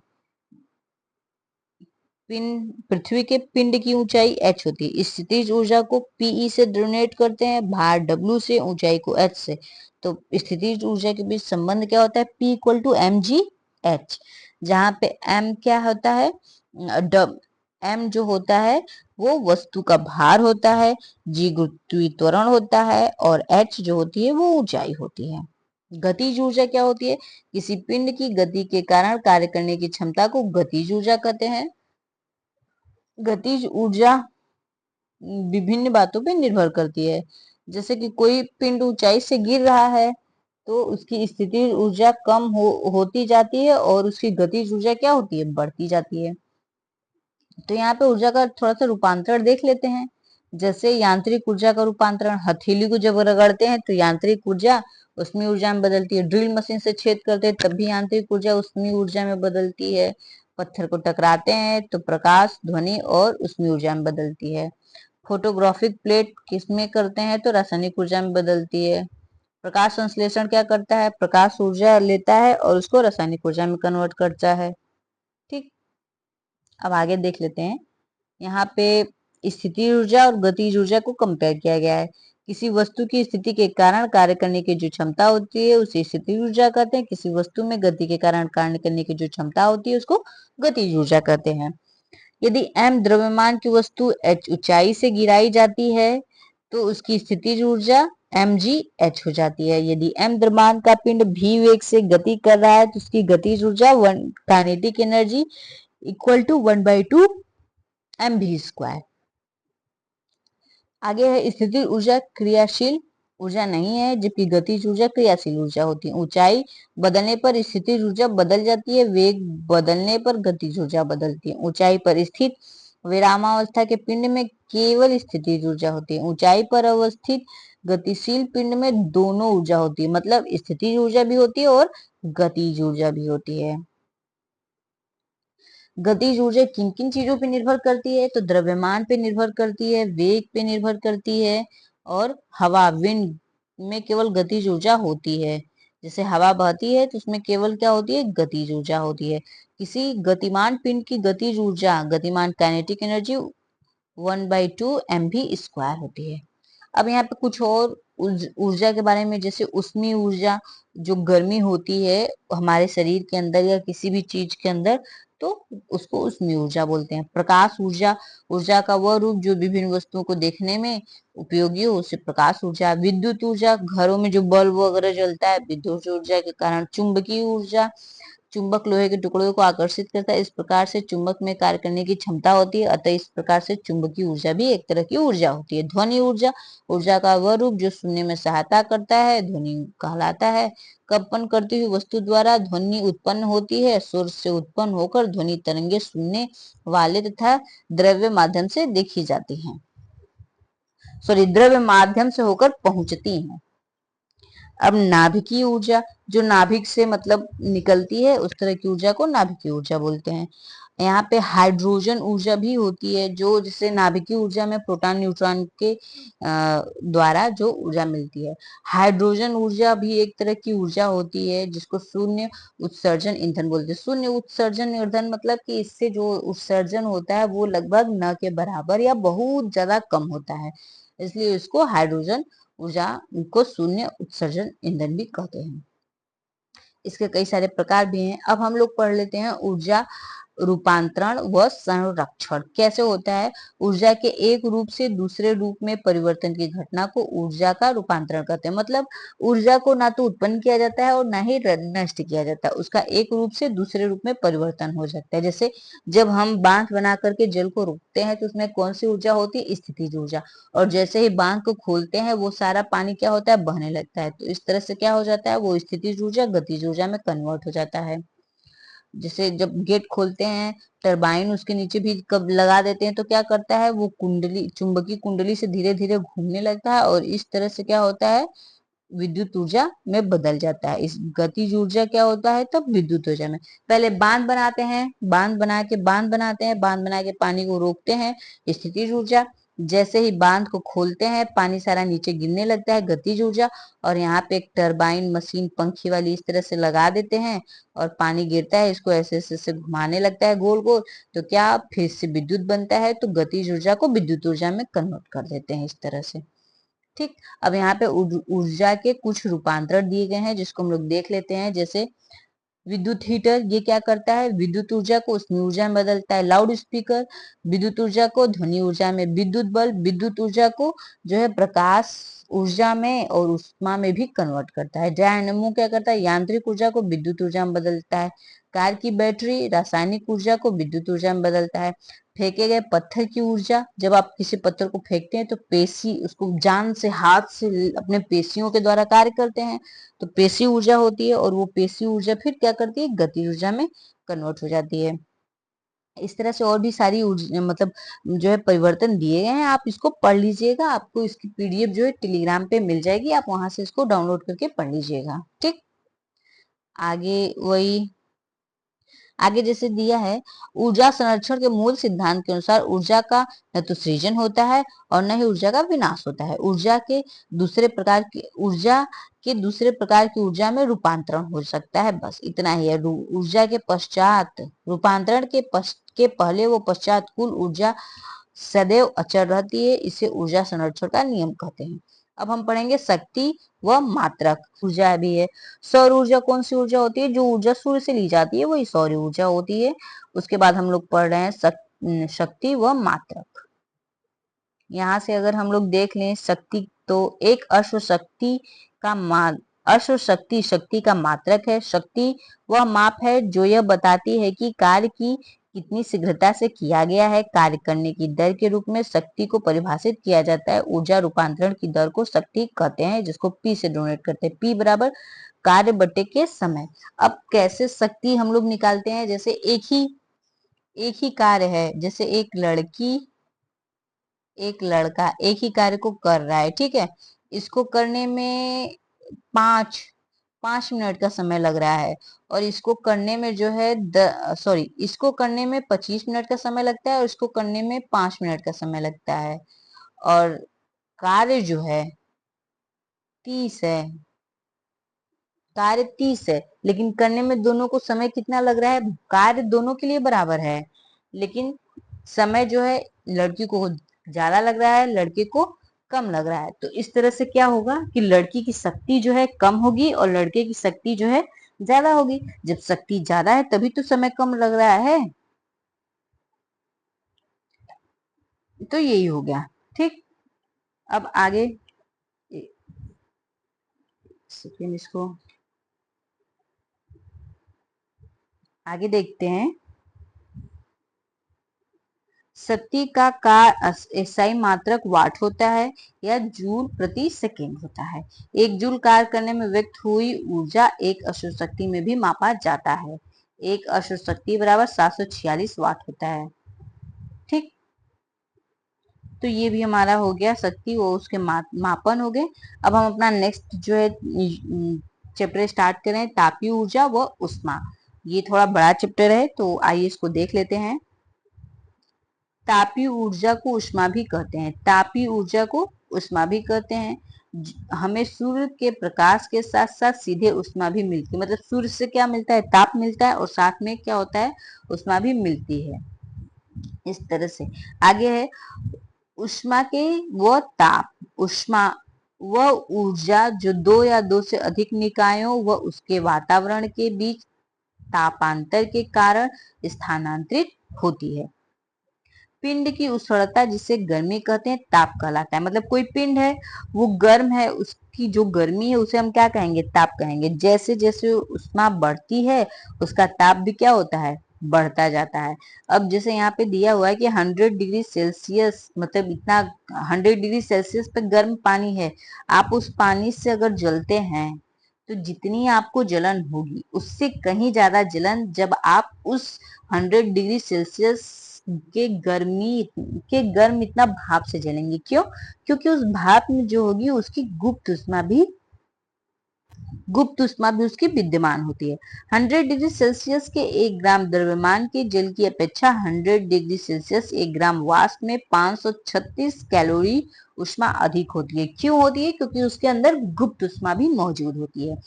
पिंड, पृथ्वी के पिंड की ऊंचाई h होती है। स्थितिज ऊर्जा को Pe से डोनेट करते हैं, भार W से, ऊंचाई को h से। तो स्थितिज ऊर्जा के बीच संबंध क्या होता है? P=mg/h, जहाँ पे m क्या होता है? m जो होता है वो वस्तु का भार होता है, g गुरुत्वीय त्वरण होता है और h जो होती है वो ऊंचाई होती है। गतिज ऊर्जा क्या होती है? किसी पिंड की गति के कारण कार्य करने की क्षमता को गतिज ऊर्जा कहते हैं। गतिज ऊर्जा विभिन्न बातों पे निर्भर करती है। जैसे कि कोई पिंड ऊंचाई से गिर रहा है तो उसकी स्थितिज ऊर्जा कम होती जाती है और उसकी गतिज ऊर्जा क्या होती है? बढ़ती जाती है। तो यहाँ पे ऊर्जा का थोड़ा सा रूपांतरण देख लेते हैं। जैसे यांत्रिक ऊर्जा का रूपांतरण, हथेली को जब रगड़ते हैं तो यांत्रिक ऊर्जा उसमें ऊर्जा में बदलती है। ड्रिल मशीन से छेद करते हैं तब भी यांत्रिक ऊर्जा उसमें ऊर्जा में बदलती है। पत्थर को टकराते हैं तो प्रकाश, ध्वनि और उसमें ऊर्जा में बदलती है। फोटोग्राफिक प्लेट किसमें करते हैं? तो रासायनिक ऊर्जा में बदलती है। प्रकाश संश्लेषण क्या करता है? प्रकाश ऊर्जा लेता है और उसको रासायनिक ऊर्जा में कन्वर्ट करता है। ठीक, अब आगे देख लेते हैं। यहाँ पे स्थिति ऊर्जा और गतिज ऊर्जा को कंपेयर किया गया है किसी वस्तु की स्थिति के कारण कार्य करने की जो क्षमता होती है उसे स्थितिज ऊर्जा कहते हैं। किसी वस्तु में गति के कारण कार्य करने की जो क्षमता होती है उसको गतिज ऊर्जा कहते हैं। यदि m द्रव्यमान की वस्तु h ऊंचाई से गिराई जाती है तो उसकी स्थितिज ऊर्जा mgh हो जाती है। यदि m द्रव्यमान का पिंड v वेग से गति कर रहा है तो उसकी गतिज ऊर्जा kinetic energy equal to 1/2 mv²। आगे है स्थितिज ऊर्जा क्रियाशील ऊर्जा नहीं है, जबकि गतिज ऊर्जा क्रियाशील ऊर्जा होती है। ऊंचाई बदलने पर स्थितिज ऊर्जा बदल जाती है, वेग बदलने पर गतिज ऊर्जा बदलती है। ऊंचाई पर स्थित विरामावस्था के पिंड में केवल स्थितिज ऊर्जा होती है। ऊंचाई पर अवस्थित गतिशील पिंड में दोनों ऊर्जा होती है, मतलब स्थितिज ऊर्जा भी होती है और गतिज ऊर्जा भी होती है। गतिज ऊर्जा किन किन चीजों पे निर्भर करती है? तो द्रव्यमान पे निर्भर करती है, वेग पे निर्भर करती है और हवा विंड में केवल गतिज ऊर्जा होती है। जैसे हवा बहती है तो उसमें केवल क्या होती है? गतिज ऊर्जा होती है। किसी गतिमान पिंड की गतिज ऊर्जा गतिमान काइनेटिक एनर्जी 1/2 mv² होती है। अब यहाँ पे कुछ और ऊर्जा के बारे में, जैसे उष्मीय ऊर्जा, जो गर्मी होती है हमारे शरीर के अंदर या किसी भी चीज के अंदर, तो उसको उष्मीय ऊर्जा बोलते हैं। प्रकाश ऊर्जा, ऊर्जा का वह रूप जो विभिन्न वस्तुओं को देखने में उपयोगी हो उसे प्रकाश ऊर्जा। विद्युत ऊर्जा, घरों में जो बल्ब वगैरह जलता है विद्युत ऊर्जा के कारण। चुंबकीय ऊर्जा, चुंबक लोहे के टुकड़ों को आकर्षित करता है, इस प्रकार से चुंबक में कार्य करने की क्षमता होती है, अतः इस प्रकार से चुंबकीय ऊर्जा भी एक तरह की ऊर्जा होती है। ध्वनि ऊर्जा, ऊर्जा का वह रूप जो सुनने में सहायता करता है ध्वनि कहलाता है। कंपन करती हुई वस्तु द्वारा ध्वनि उत्पन्न होती है, स्वर से उत्पन्न होकर ध्वनि तरंगे सुनने वाले तथा द्रव्य माध्यम से देखी जाती हैं, द्रव्य माध्यम से होकर पहुंचती हैं। अब नाभिकीय ऊर्जा, जो नाभिक से मतलब निकलती है उस तरह की ऊर्जा को नाभिकीय ऊर्जा बोलते हैं। यहाँ पे हाइड्रोजन ऊर्जा भी होती है, जो जिसे नाभिकीय ऊर्जा में प्रोटॉन न्यूट्रॉन के द्वारा जो ऊर्जा मिलती है। हाइड्रोजन ऊर्जा भी एक तरह की ऊर्जा होती है जिसको शून्य उत्सर्जन ईंधन बोलते हैं। शून्य उत्सर्जन ईंधन मतलब कि इससे जो उत्सर्जन होता है वो लगभग न के बराबर या बहुत ज्यादा कम होता है, इसलिए इसको हाइड्रोजन ऊर्जा को शून्य उत्सर्जन ईंधन भी कहते हैं। इसके कई सारे प्रकार भी हैं। अब हम लोग पढ़ लेते हैं ऊर्जा रूपांतरण व संरक्षण कैसे होता है। ऊर्जा के एक रूप से दूसरे रूप में परिवर्तन की घटना को ऊर्जा का रूपांतरण कहते हैं। मतलब ऊर्जा को ना तो उत्पन्न किया जाता है और ना ही नष्ट किया जाता है, उसका एक रूप से दूसरे रूप में परिवर्तन हो सकता है। जैसे जब हम बांध बना करके जल को रोकते हैं तो उसमें कौन सी ऊर्जा होती है? स्थितिज ऊर्जा। और जैसे ही बांध को खोलते हैं वो सारा पानी क्या होता है? बहने लगता है। तो इस तरह से क्या हो जाता है? वो स्थितिज ऊर्जा गतिज ऊर्जा में कन्वर्ट हो जाता है। जैसे जब गेट खोलते हैं, टरबाइन उसके नीचे भी कब लगा देते हैं तो क्या करता है? वो कुंडली, चुंबकीय कुंडली से धीरे धीरे घूमने लगता है और इस तरह से क्या होता है? विद्युत ऊर्जा में बदल जाता है। इस गतिज ऊर्जा क्या होता है तब? विद्युत ऊर्जा में। पहले बांध बनाते हैं, बांध बना के पानी को रोकते हैं, स्थितिज ऊर्जा। जैसे ही बांध को खोलते हैं पानी सारा नीचे गिरने लगता है, गतिज ऊर्जा। और यहाँ पे एक टरबाइन मशीन पंखी वाली इस तरह से लगा देते हैं और पानी गिरता है, इसको ऐसे ऐसे घुमाने लगता है गोल गोल, तो क्या फिर से विद्युत बनता है। तो गतिज ऊर्जा को विद्युत ऊर्जा में कन्वर्ट कर देते हैं इस तरह से। ठीक। अब यहाँ पे ऊर्जा के कुछ रूपांतरण दिए गए हैं जिसको हम लोग देख लेते हैं। जैसे विद्युत हीटर, ये क्या करता है? विद्युत ऊर्जा को उष्मीय ऊर्जा में बदलता है। लाउड स्पीकर विद्युत ऊर्जा को ध्वनि ऊर्जा में। विद्युत बल्ब विद्युत ऊर्जा को जो है प्रकाश ऊर्जा में और उष्मा में भी कन्वर्ट करता है। डायनेमो क्या करता है? यांत्रिक ऊर्जा को विद्युत ऊर्जा में बदलता है। कार की बैटरी रासायनिक ऊर्जा को विद्युत ऊर्जा में बदलता है। फेंके गए पत्थर की ऊर्जा, जब आप किसी पत्थर को फेंकते हैं तो पेशी उसको जान से हाथ से अपने पेशियों के द्वारा कार्य करते हैं, तो पेशी ऊर्जा होती है और वो पेशी ऊर्जा फिर क्या करती है? गति ऊर्जा में कन्वर्ट हो जाती है। इस तरह से और भी सारी मतलब जो है परिवर्तन दिए गए हैं, आप इसको पढ़ लीजिएगा। आपको इसकी पीडीएफ जो है टेलीग्राम पे मिल जाएगी, आप वहां से इसको डाउनलोड करके पढ़ लीजिएगा। ठीक। आगे वही आगे जैसे दिया है, ऊर्जा संरक्षण के मूल सिद्धांत के अनुसार ऊर्जा का न तो सृजन होता है और न ही ऊर्जा का विनाश होता है। दूसरे प्रकार की ऊर्जा में रूपांतरण हो सकता है, बस इतना ही है। ऊर्जा के पश्चात रूपांतरण के पहले वो पश्चात कुल ऊर्जा सदैव अचल रहती है, इसे ऊर्जा संरक्षण का नियम कहते हैं। अब हम पढ़ेंगे शक्ति व मात्रक। ऊर्जा भी है। सौर ऊर्जा कौन सी ऊर्जा होती है? जो ऊर्जा सूर्य से ली जाती है वही सौर ऊर्जा होती है। उसके बाद हम लोग पढ़ रहे हैं शक्ति व मात्रक। यहाँ से अगर हम लोग देख लें शक्ति, तो एक अश्व शक्ति का अश्व शक्ति शक्ति का मात्रक है। शक्ति वह माप है जो यह बताती है कि कार्य की कितनी शीघ्रता से किया गया है। कार्य करने की दर के रूप में शक्ति को परिभाषित किया जाता है। ऊर्जा रूपांतरण की दर को शक्ति कहते हैं, जिसको पी से डोनेट करते हैं। पी बराबर कार्य बटे के समय। अब कैसे शक्ति हम लोग निकालते हैं? जैसे एक ही कार्य है, जैसे एक लड़की एक लड़का एक ही कार्य को कर रहा है, ठीक है। इसको करने में पांच पांच मिनट का समय लग रहा है, और इसको करने में जो है इसको करने में 25 मिनट का समय लगता है, और इसको करने में 5 मिनट का समय लगता है। और कार्य जो है 30 है, कार्य 30 है, लेकिन करने में दोनों को समय कितना लग रहा है? कार्य दोनों के लिए बराबर है, लेकिन समय जो है लड़की को ज्यादा लग रहा है, लड़के को कम लग रहा है। तो इस तरह से क्या होगा कि लड़की की शक्ति जो है कम होगी और लड़के की शक्ति जो है ज्यादा होगी। जब शक्ति ज्यादा है तभी तो समय कम लग रहा है। तो यही हो गया, ठीक। अब आगे सेकेंड इसको आगे देखते हैं। शक्ति का एसआई मात्रक वाट होता है या जूल प्रति सेकेंड होता है। एक जूल कार्य करने में व्यक्त हुई ऊर्जा एक अश्व शक्ति में भी मापा जाता है। एक अश्व शक्ति बराबर 746 वाट होता है, ठीक। तो ये भी हमारा हो गया शक्ति वो उसके मापन हो गए। अब हम अपना नेक्स्ट जो है चैप्टर स्टार्ट करें, तापीय ऊर्जा व उष्मा। ये थोड़ा बड़ा चैप्टर है, तो आइए इसको देख लेते हैं। तापीय ऊर्जा को उष्मा भी कहते हैं। तापीय ऊर्जा को उष्मा भी कहते हैं। हमें सूर्य के प्रकाश के साथ साथ सीधे उष्मा भी मिलती है। मतलब सूर्य से क्या मिलता है? ताप मिलता है, और साथ में क्या होता है? उष्मा भी मिलती है। इस तरह से आगे है उष्मा के वो ताप। उष्मा वह ऊर्जा जो दो या दो से अधिक निकायों व उसके वातावरण के बीच तापांतर के कारण स्थानांतरित होती है। पिंड की उष्णता जिसे गर्मी कहते हैं ताप कहलाता है। मतलब कोई पिंड है वो गर्म है, उसकी जो गर्मी है उसे हम क्या कहेंगे? ताप कहेंगे। जैसे जैसे उष्मा बढ़ती है उसका ताप भी क्या होता है? बढ़ता जाता है। अब जैसे यहाँ पे दिया हुआ है कि 100 डिग्री सेल्सियस, मतलब इतना 100 डिग्री सेल्सियस पे गर्म पानी है। आप उस पानी से अगर जलते हैं तो जितनी आपको जलन होगी उससे कहीं ज्यादा जलन जब आप उस 100 डिग्री सेल्सियस गर्म इतना भाप से जलेंगे। क्यों? क्योंकि उस भाप में जो होगी उसकी गुप्त उष्मा भी उसकी विद्यमान होती है। 100 डिग्री सेल्सियस के 1 ग्राम द्रव्यमान के जल की अपेक्षा 100 डिग्री सेल्सियस 1 ग्राम वाष्प में 536 कैलोरी उष्मा अधिक होती है। क्यों होती है? क्योंकि उसके अंदर गुप्त उष्मा भी मौजूद होती है।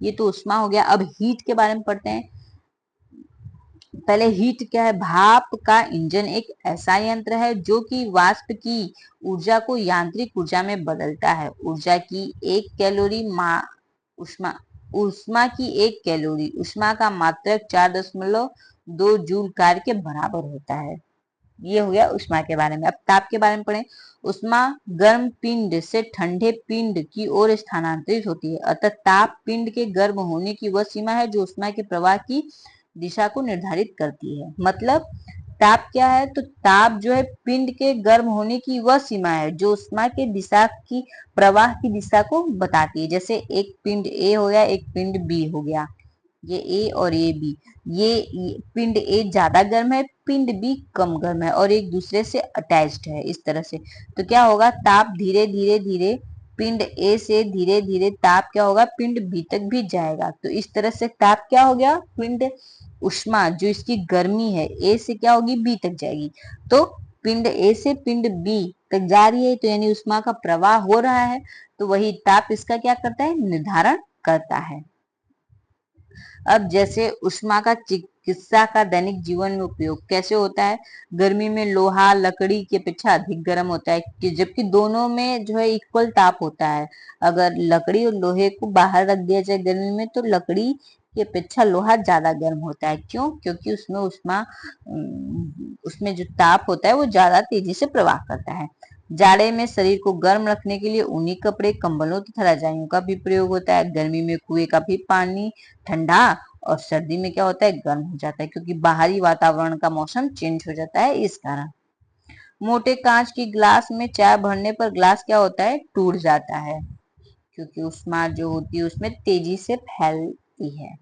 ये तो उष्मा हो गया। अब हीट के बारे में पढ़ते हैं। पहले हीट क्या है? भाप का इंजन एक ऐसा यंत्र है जो कि वाष्प की ऊर्जा को यांत्रिक ऊर्जा में बदलता है। ऊर्जा की 1 कैलोरी उष्मा उष्मा की 1 कैलोरी उष्मा का मात्रक 4.2 जूल कार्य के बराबर होता है। ये हो गया उष्मा के बारे में। अब ताप के बारे में पढ़ें। उष्मा गर्म पिंड से ठंडे पिंड की ओर स्थानांतरित होती है। अतः ताप पिंड के गर्म होने की वह सीमा है जो उष्मा के प्रवाह की दिशा को निर्धारित करती है। मतलब ताप क्या है? तो ताप जो है पिंड के गर्म होने की वह सीमा है जो उष्मा के दिशा की प्रवाह की दिशा को बताती है। जैसे एक पिंड ए हो गया, एक पिंड बी हो गया, ये ए और ये बी। ये पिंड ए ज्यादा गर्म है, पिंड बी कम गर्म है, और एक दूसरे से अटैच्ड है। इस तरह से तो क्या होगा? ताप धीरे धीरे धीरे पिंड ए से धीरे धीरे ताप क्या होगा? पिंड बी तक भी जाएगा। तो इस तरह से ताप क्या हो गया? पिंड उष्मा जो इसकी गर्मी है ए से क्या होगी? बी तक जाएगी। तो पिंड ए से पिंड बी तक जा रही है, तो यानी उष्मा का प्रवाह हो रहा है। तो वही ताप इसका क्या करता है? निर्धारण करता है। अब जैसे उष्मा का किस्सा का दैनिक जीवन में उपयोग कैसे होता है। गर्मी में लोहा लकड़ी की अपेक्षा अधिक गर्म होता है, कि जबकि दोनों में जो है इक्वल ताप होता है। अगर लकड़ी और लोहे को बाहर रख दिया जाए गर्मी में, तो लकड़ी की अपेक्षा लोहा ज्यादा गर्म होता है। क्यों? क्योंकि उसमें जो ताप होता है वो ज्यादा तेजी से प्रवाह करता है। जाड़े में शरीर को गर्म रखने के लिए ऊनी कपड़े, कंबलों तथा रजाइयों का भी प्रयोग होता है। गर्मी में कुएं का भी पानी ठंडा, और सर्दी में क्या होता है, गर्म हो जाता है, क्योंकि बाहरी वातावरण का मौसम चेंज हो जाता है इस कारण। मोटे कांच की ग्लास में चाय भरने पर ग्लास क्या होता है, टूट जाता है, क्योंकि ऊष्मा जो होती है उसमें तेजी से फैलती है।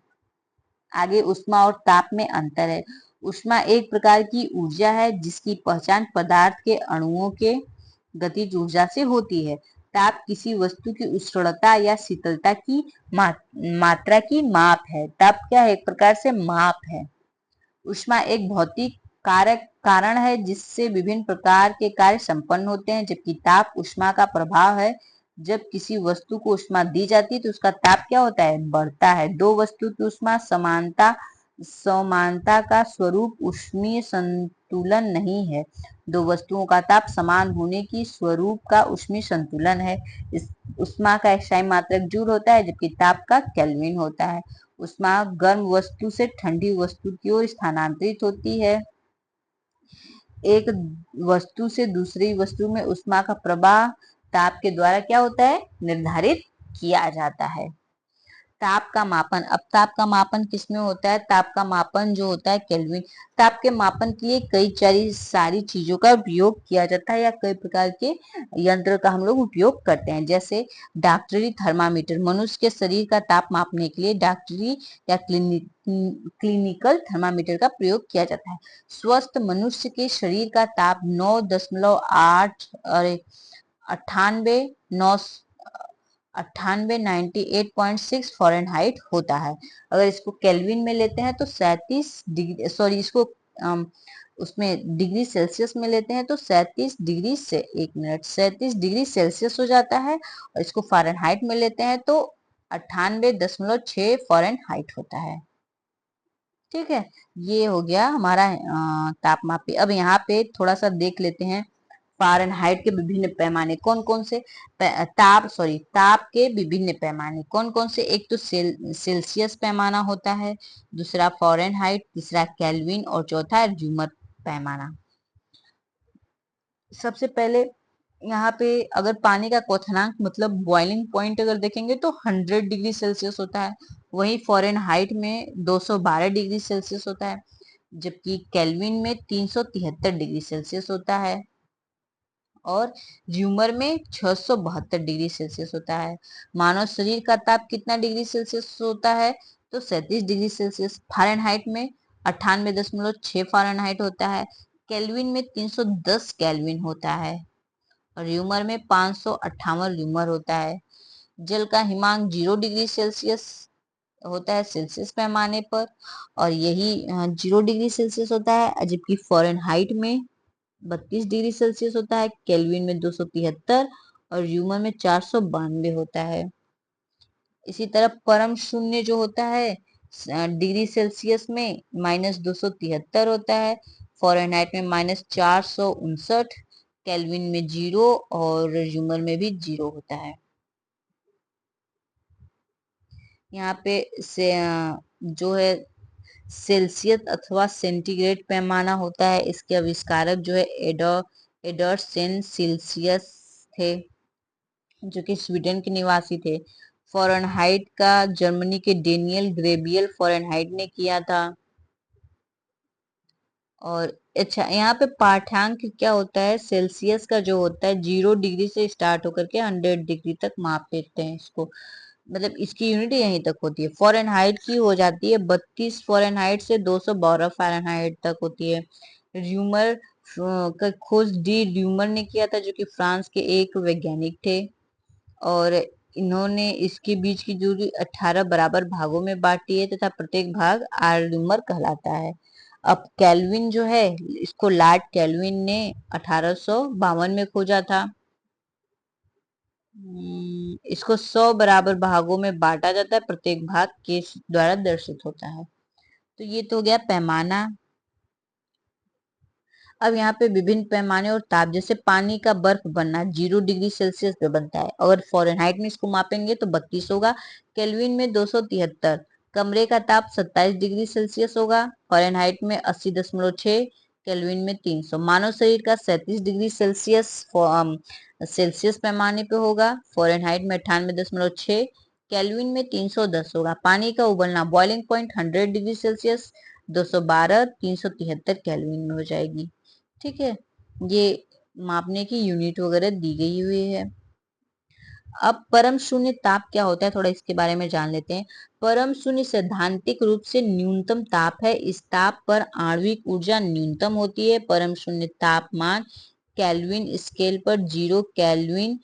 आगे ऊष्मा और ताप में अंतर है। ऊष्मा एक प्रकार की ऊर्जा है जिसकी पहचान पदार्थ के अणुओं के गतिज ऊर्जा से होती है। ताप किसी वस्तु की उष्णता या शीतलता की मात्रा की माप है। ताप क्या है, एक प्रकार से माप है। ऊष्मा एक भौतिक कारक कारण है जिससे विभिन्न प्रकार के कार्य संपन्न होते हैं, जबकि ताप ऊष्मा का प्रभाव है। जब किसी वस्तु को ऊष्मा दी जाती है तो उसका ताप क्या होता है, बढ़ता है। दो वस्तु की ऊष्मा समानता समानता का स्वरूप ऊष्मीय संतुलन नहीं है। दो वस्तुओं का ताप समान होने की स्वरूप का ऊष्मीय संतुलन है। इस ऊष्मा का SI मात्रक जूल होता है, जबकि ताप का केल्विन होता है। ऊष्मा गर्म वस्तु से ठंडी वस्तु की ओर स्थानांतरित होती है। एक वस्तु से दूसरी वस्तु में ऊष्मा का प्रवाह ताप के द्वारा क्या होता है, निर्धारित किया जाता है। ताप का मापन। अब ताप का मापन किसमें होता है, ताप का मापन जो होता है केल्विन। ताप के मापन के लिए कई सारी चीजों का उपयोग किया जाता है, या कई प्रकार के यंत्र का हम लोग उपयोग करते हैं। जैसे डॉक्टरी थर्मामीटर, मनुष्य के शरीर का ताप मापने के लिए डॉक्टरी या क्लिनिकल थर्मामीटर का प्रयोग किया जाता है। स्वस्थ मनुष्य के शरीर का ताप 9.8 और 98 9 98 98.6 फ़ारेनहाइट होता है। अगर इसको केल्विन में लेते हैं तो 37 डिग्री, सॉरी इसको उसमें डिग्री सेल्सियस में लेते हैं तो 37 डिग्री से 1 मिनट 37 डिग्री सेल्सियस हो जाता है। और इसको फ़ारेनहाइट में लेते हैं तो 98.6 फ़ारेनहाइट होता है। ठीक है, ये हो गया हमारा तापमापी। अब यहाँ पे थोड़ा सा देख लेते हैं फ़ारेनहाइट के विभिन्न पैमाने कौन कौन से। ताप के विभिन्न पैमाने कौन कौन से। एक तो सेल्सियस पैमाना होता है, दूसरा फ़ारेनहाइट, तीसरा केल्विन और चौथा र्यूमर पैमाना। सबसे पहले यहाँ पे अगर पानी का क्वथनांक मतलब बॉइलिंग पॉइंट अगर देखेंगे तो 100 डिग्री सेल्सियस होता है। वहीं फ़ारेनहाइट में 212 डिग्री सेल्सियस होता है, जबकि केल्विन में 373 डिग्री सेल्सियस होता है, और र्यूमर में 672 डिग्री सेल्सियस होता है। मानव शरीर का ताप कितना डिग्री सेल्सियस होता है, तो 37 डिग्री सेल्सियस। फ़ारेनहाइट में 98.6 फ़ारेनहाइट होता है, केल्विन में 310 केल्विन होता है, और र्यूमर में 558 र्यूमर होता है। जल का हिमांक 0 डिग्री सेल्सियस होता है सेल्सियस पैमाने पर, और यही 0 डिग्री सेल्सियस होता है, जबकि फ़ारेनहाइट में 32 डिग्री सेल्सियस होता है, केल्विन में 273 और र्यूमर में 492 होता है। इसी तरह परम शून्य जो होता है डिग्री सेल्सियस में -273 होता है, फ़ारेनहाइट में -459, केल्विन में 0 और र्यूमर में भी 0 होता है। यहाँ पे से जो है सेल्सियस अथवा सेंटीग्रेड पैमाना होता है। इसके आविष्कारक जो है एडर्सन सेल्सियस थे, जो कि स्वीडन के निवासी थे। फ़ारेनहाइट का जर्मनी के डेनियल ग्रेबियल फ़ारेनहाइट ने किया था। और अच्छा, यहाँ पे पाठ्यांक क्या होता है, सेल्सियस का जो होता है 0 डिग्री से स्टार्ट होकर के 100 डिग्री तक माप लेते हैं इसको, मतलब इसकी यूनिट यहीं तक होती है। फ़ारेनहाइट की हो जाती है 32 फ़ारेनहाइट से 212 फ़ारेनहाइट तक होती है। र्यूमर का खोज डी र्यूमर ने किया था, जो कि फ्रांस के एक वैज्ञानिक थे, और इन्होंने इसके बीच की दूरी 18 बराबर भागों में बांटी है, तथा प्रत्येक भाग आर र्यूमर कहलाता है। अब केल्विन जो है, इसको लॉर्ड केल्विन ने 1852 में खोजा था। इसको 100 बराबर भागों में बांटा जाता है, प्रत्येक भाग केस द्वारा दर्शित होता है। तो ये तो हो गया पैमाना। अब यहाँ पे विभिन्न पैमाने और ताप, जैसे पानी का बर्फ बनना 0 डिग्री सेल्सियस पे बनता है, अगर फॉरेनहाइट में इसको मापेंगे तो 32 होगा। केल्विन में 273। कमरे का ताप 27 डिग्री सेल्सियस होगा, फॉरेनहाइट में 80.6, केल्विन में 300। मानव शरीर का 37 डिग्री सेल्सियस पैमाने पे होगा, फॉरेनहाइट में 98.6, केल्विन में 310 होगा। पानी का उबलना बॉइलिंग पॉइंट 100 डिग्री सेल्सियस, 212, 373 केल्विन में हो जाएगी। ठीक है, ये मापने की यूनिट वगैरह दी गई हुई है। अब परम शून्य ताप क्या होता है, थोड़ा इसके बारे में जान लेते हैं। परम शून्य सैद्धांतिक रूप से न्यूनतम ताप है। इस ताप पर आणविक ऊर्जा न्यूनतम होती है। परम शून्य तापमान केल्विन स्केल पर 0 केल्विन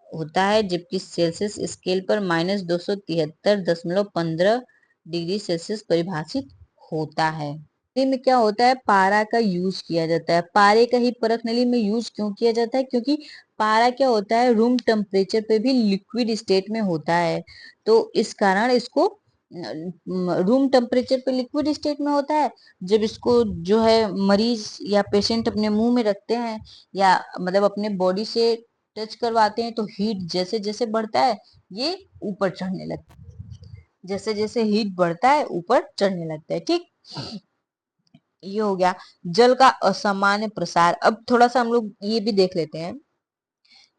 होता है, जबकि सेल्सियस स्केल पर -273.15 डिग्री सेल्सियस परिभाषित होता है। में क्या होता है, पारा का यूज किया जाता है। पारे का ही परख नली में यूज क्यों किया जाता है, क्योंकि पारा क्या होता है, रूम टेम्परेचर पे भी लिक्विड स्टेट में होता है, तो इस कारण इसको रूम टेम्परेचर पे लिक्विड स्टेट में होता है। जब इसको जो है मरीज या पेशेंट अपने मुंह में रखते हैं या मतलब अपने बॉडी से टच करवाते हैं, तो हीट जैसे जैसे बढ़ता है ये ऊपर चढ़ने लगता है, जैसे जैसे हीट बढ़ता है ऊपर चढ़ने लगता है। ठीक, ये हो गया जल का असामान्य प्रसार। अब थोड़ा सा हम लोग ये भी देख लेते हैं,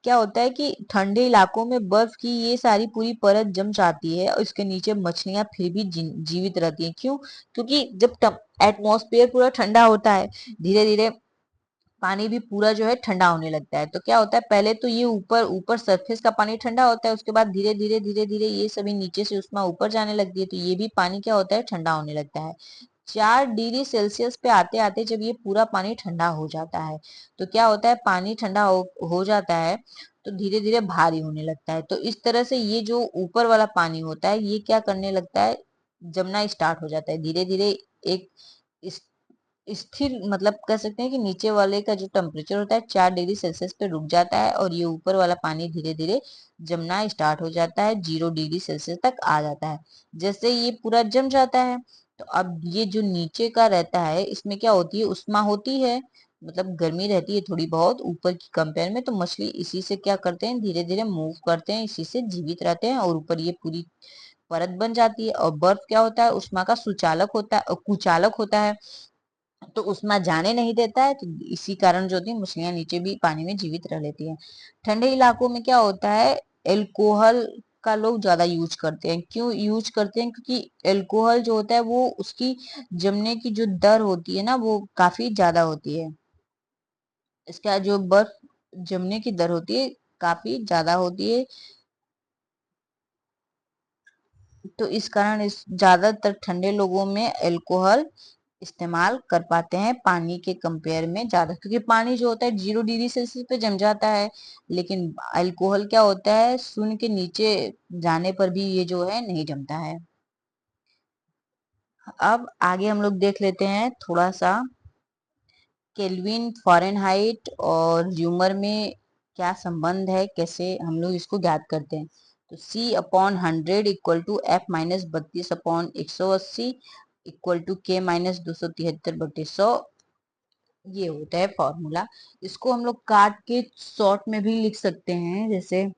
क्या होता है कि ठंडे इलाकों में बर्फ की ये सारी पूरी परत जम जाती है और इसके नीचे मछलियां फिर भी जीवित रहती हैं। क्यों? क्योंकि जब एटमॉस्फेयर पूरा ठंडा होता है, धीरे धीरे पानी भी पूरा जो है ठंडा होने लगता है। तो क्या होता है, पहले तो ये ऊपर ऊपर सरफेस का पानी ठंडा होता है, उसके बाद धीरे धीरे ये सभी नीचे से उष्मा ऊपर जाने लगती है, तो ये भी पानी क्या होता है, ठंडा होने लगता है। 4 डिग्री सेल्सियस पे आते आते जब ये पूरा पानी ठंडा हो जाता है, तो क्या होता है, पानी ठंडा हो जाता है तो धीरे धीरे भारी होने लगता है। तो इस तरह से ये जो ऊपर वाला पानी होता है ये क्या करने लगता है, जमना स्टार्ट हो जाता है धीरे धीरे। एक स्थिर मतलब कह सकते हैं कि नीचे वाले का जो टेम्परेचर होता है 4 डिग्री सेल्सियस पे रुक जाता है और ये ऊपर वाला पानी धीरे धीरे जमना स्टार्ट हो जाता है, 0 डिग्री सेल्सियस तक आ जाता है। जैसे ये पूरा जम जाता है, तो अब ये जो नीचे का रहता है इसमें क्या होती है, उष्मा होती है, मतलब गर्मी रहती है थोड़ी बहुत ऊपर की कंपेयर में। तो मछली इसी से क्या करते हैं, धीरे धीरे मूव करते हैं, इसी से जीवित रहते हैं और ऊपर ये पूरी परत बन जाती है। और बर्फ क्या होता है, उष्मा का सुचालक होता है, कुचालक होता है, तो उसमें जाने नहीं देता है, तो इसी कारण जो होती है मछलियां नीचे भी पानी में जीवित रह लेती हैं। ठंडे इलाकों में क्या होता है, एल्कोहल का लोग ज्यादा यूज करते हैं। क्यों यूज करते हैं, क्योंकि एल्कोहल जो होता है वो उसकी जमने की जो दर होती है ना वो काफी ज्यादा होती है। इसका जो बर्फ जमने की दर होती है काफी ज्यादा होती है, तो इस कारण इस ज्यादातर ठंडे लोगों में अल्कोहल इस्तेमाल कर पाते हैं पानी के कंपेयर में ज्यादा, क्योंकि पानी जो होता है 0 डिग्री सेल्सियस पे जम जाता है, लेकिन अल्कोहल क्या होता है, शून्य के नीचे जाने पर भी ये जो है नहीं जमता है। अब आगे हम लोग देख लेते हैं थोड़ा सा केल्विन, फ़ारेनहाइट और ह्यूमर में क्या संबंध है, कैसे हम लोग इसको ज्ञात करते हैं। तो C/100 equal to F-32/180 equal to K-273/100, ये होता है फॉर्मूला। इसको हम लोग काट के शॉर्ट में भी लिख सकते हैं, जैसे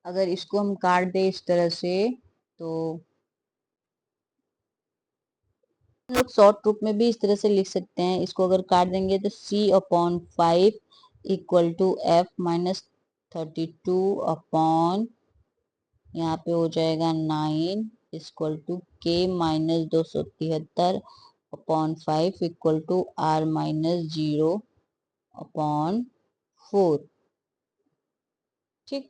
अगर इसको हम काट दे इस तरह से, तो हम लोग शॉर्ट रूप में भी इस तरह से लिख सकते हैं। इसको अगर काट देंगे तो C/5 इक्वल टू F-32 यहाँ पे हो जाएगा 9 equal to K-273/5 equal to R-0/4। ठीक,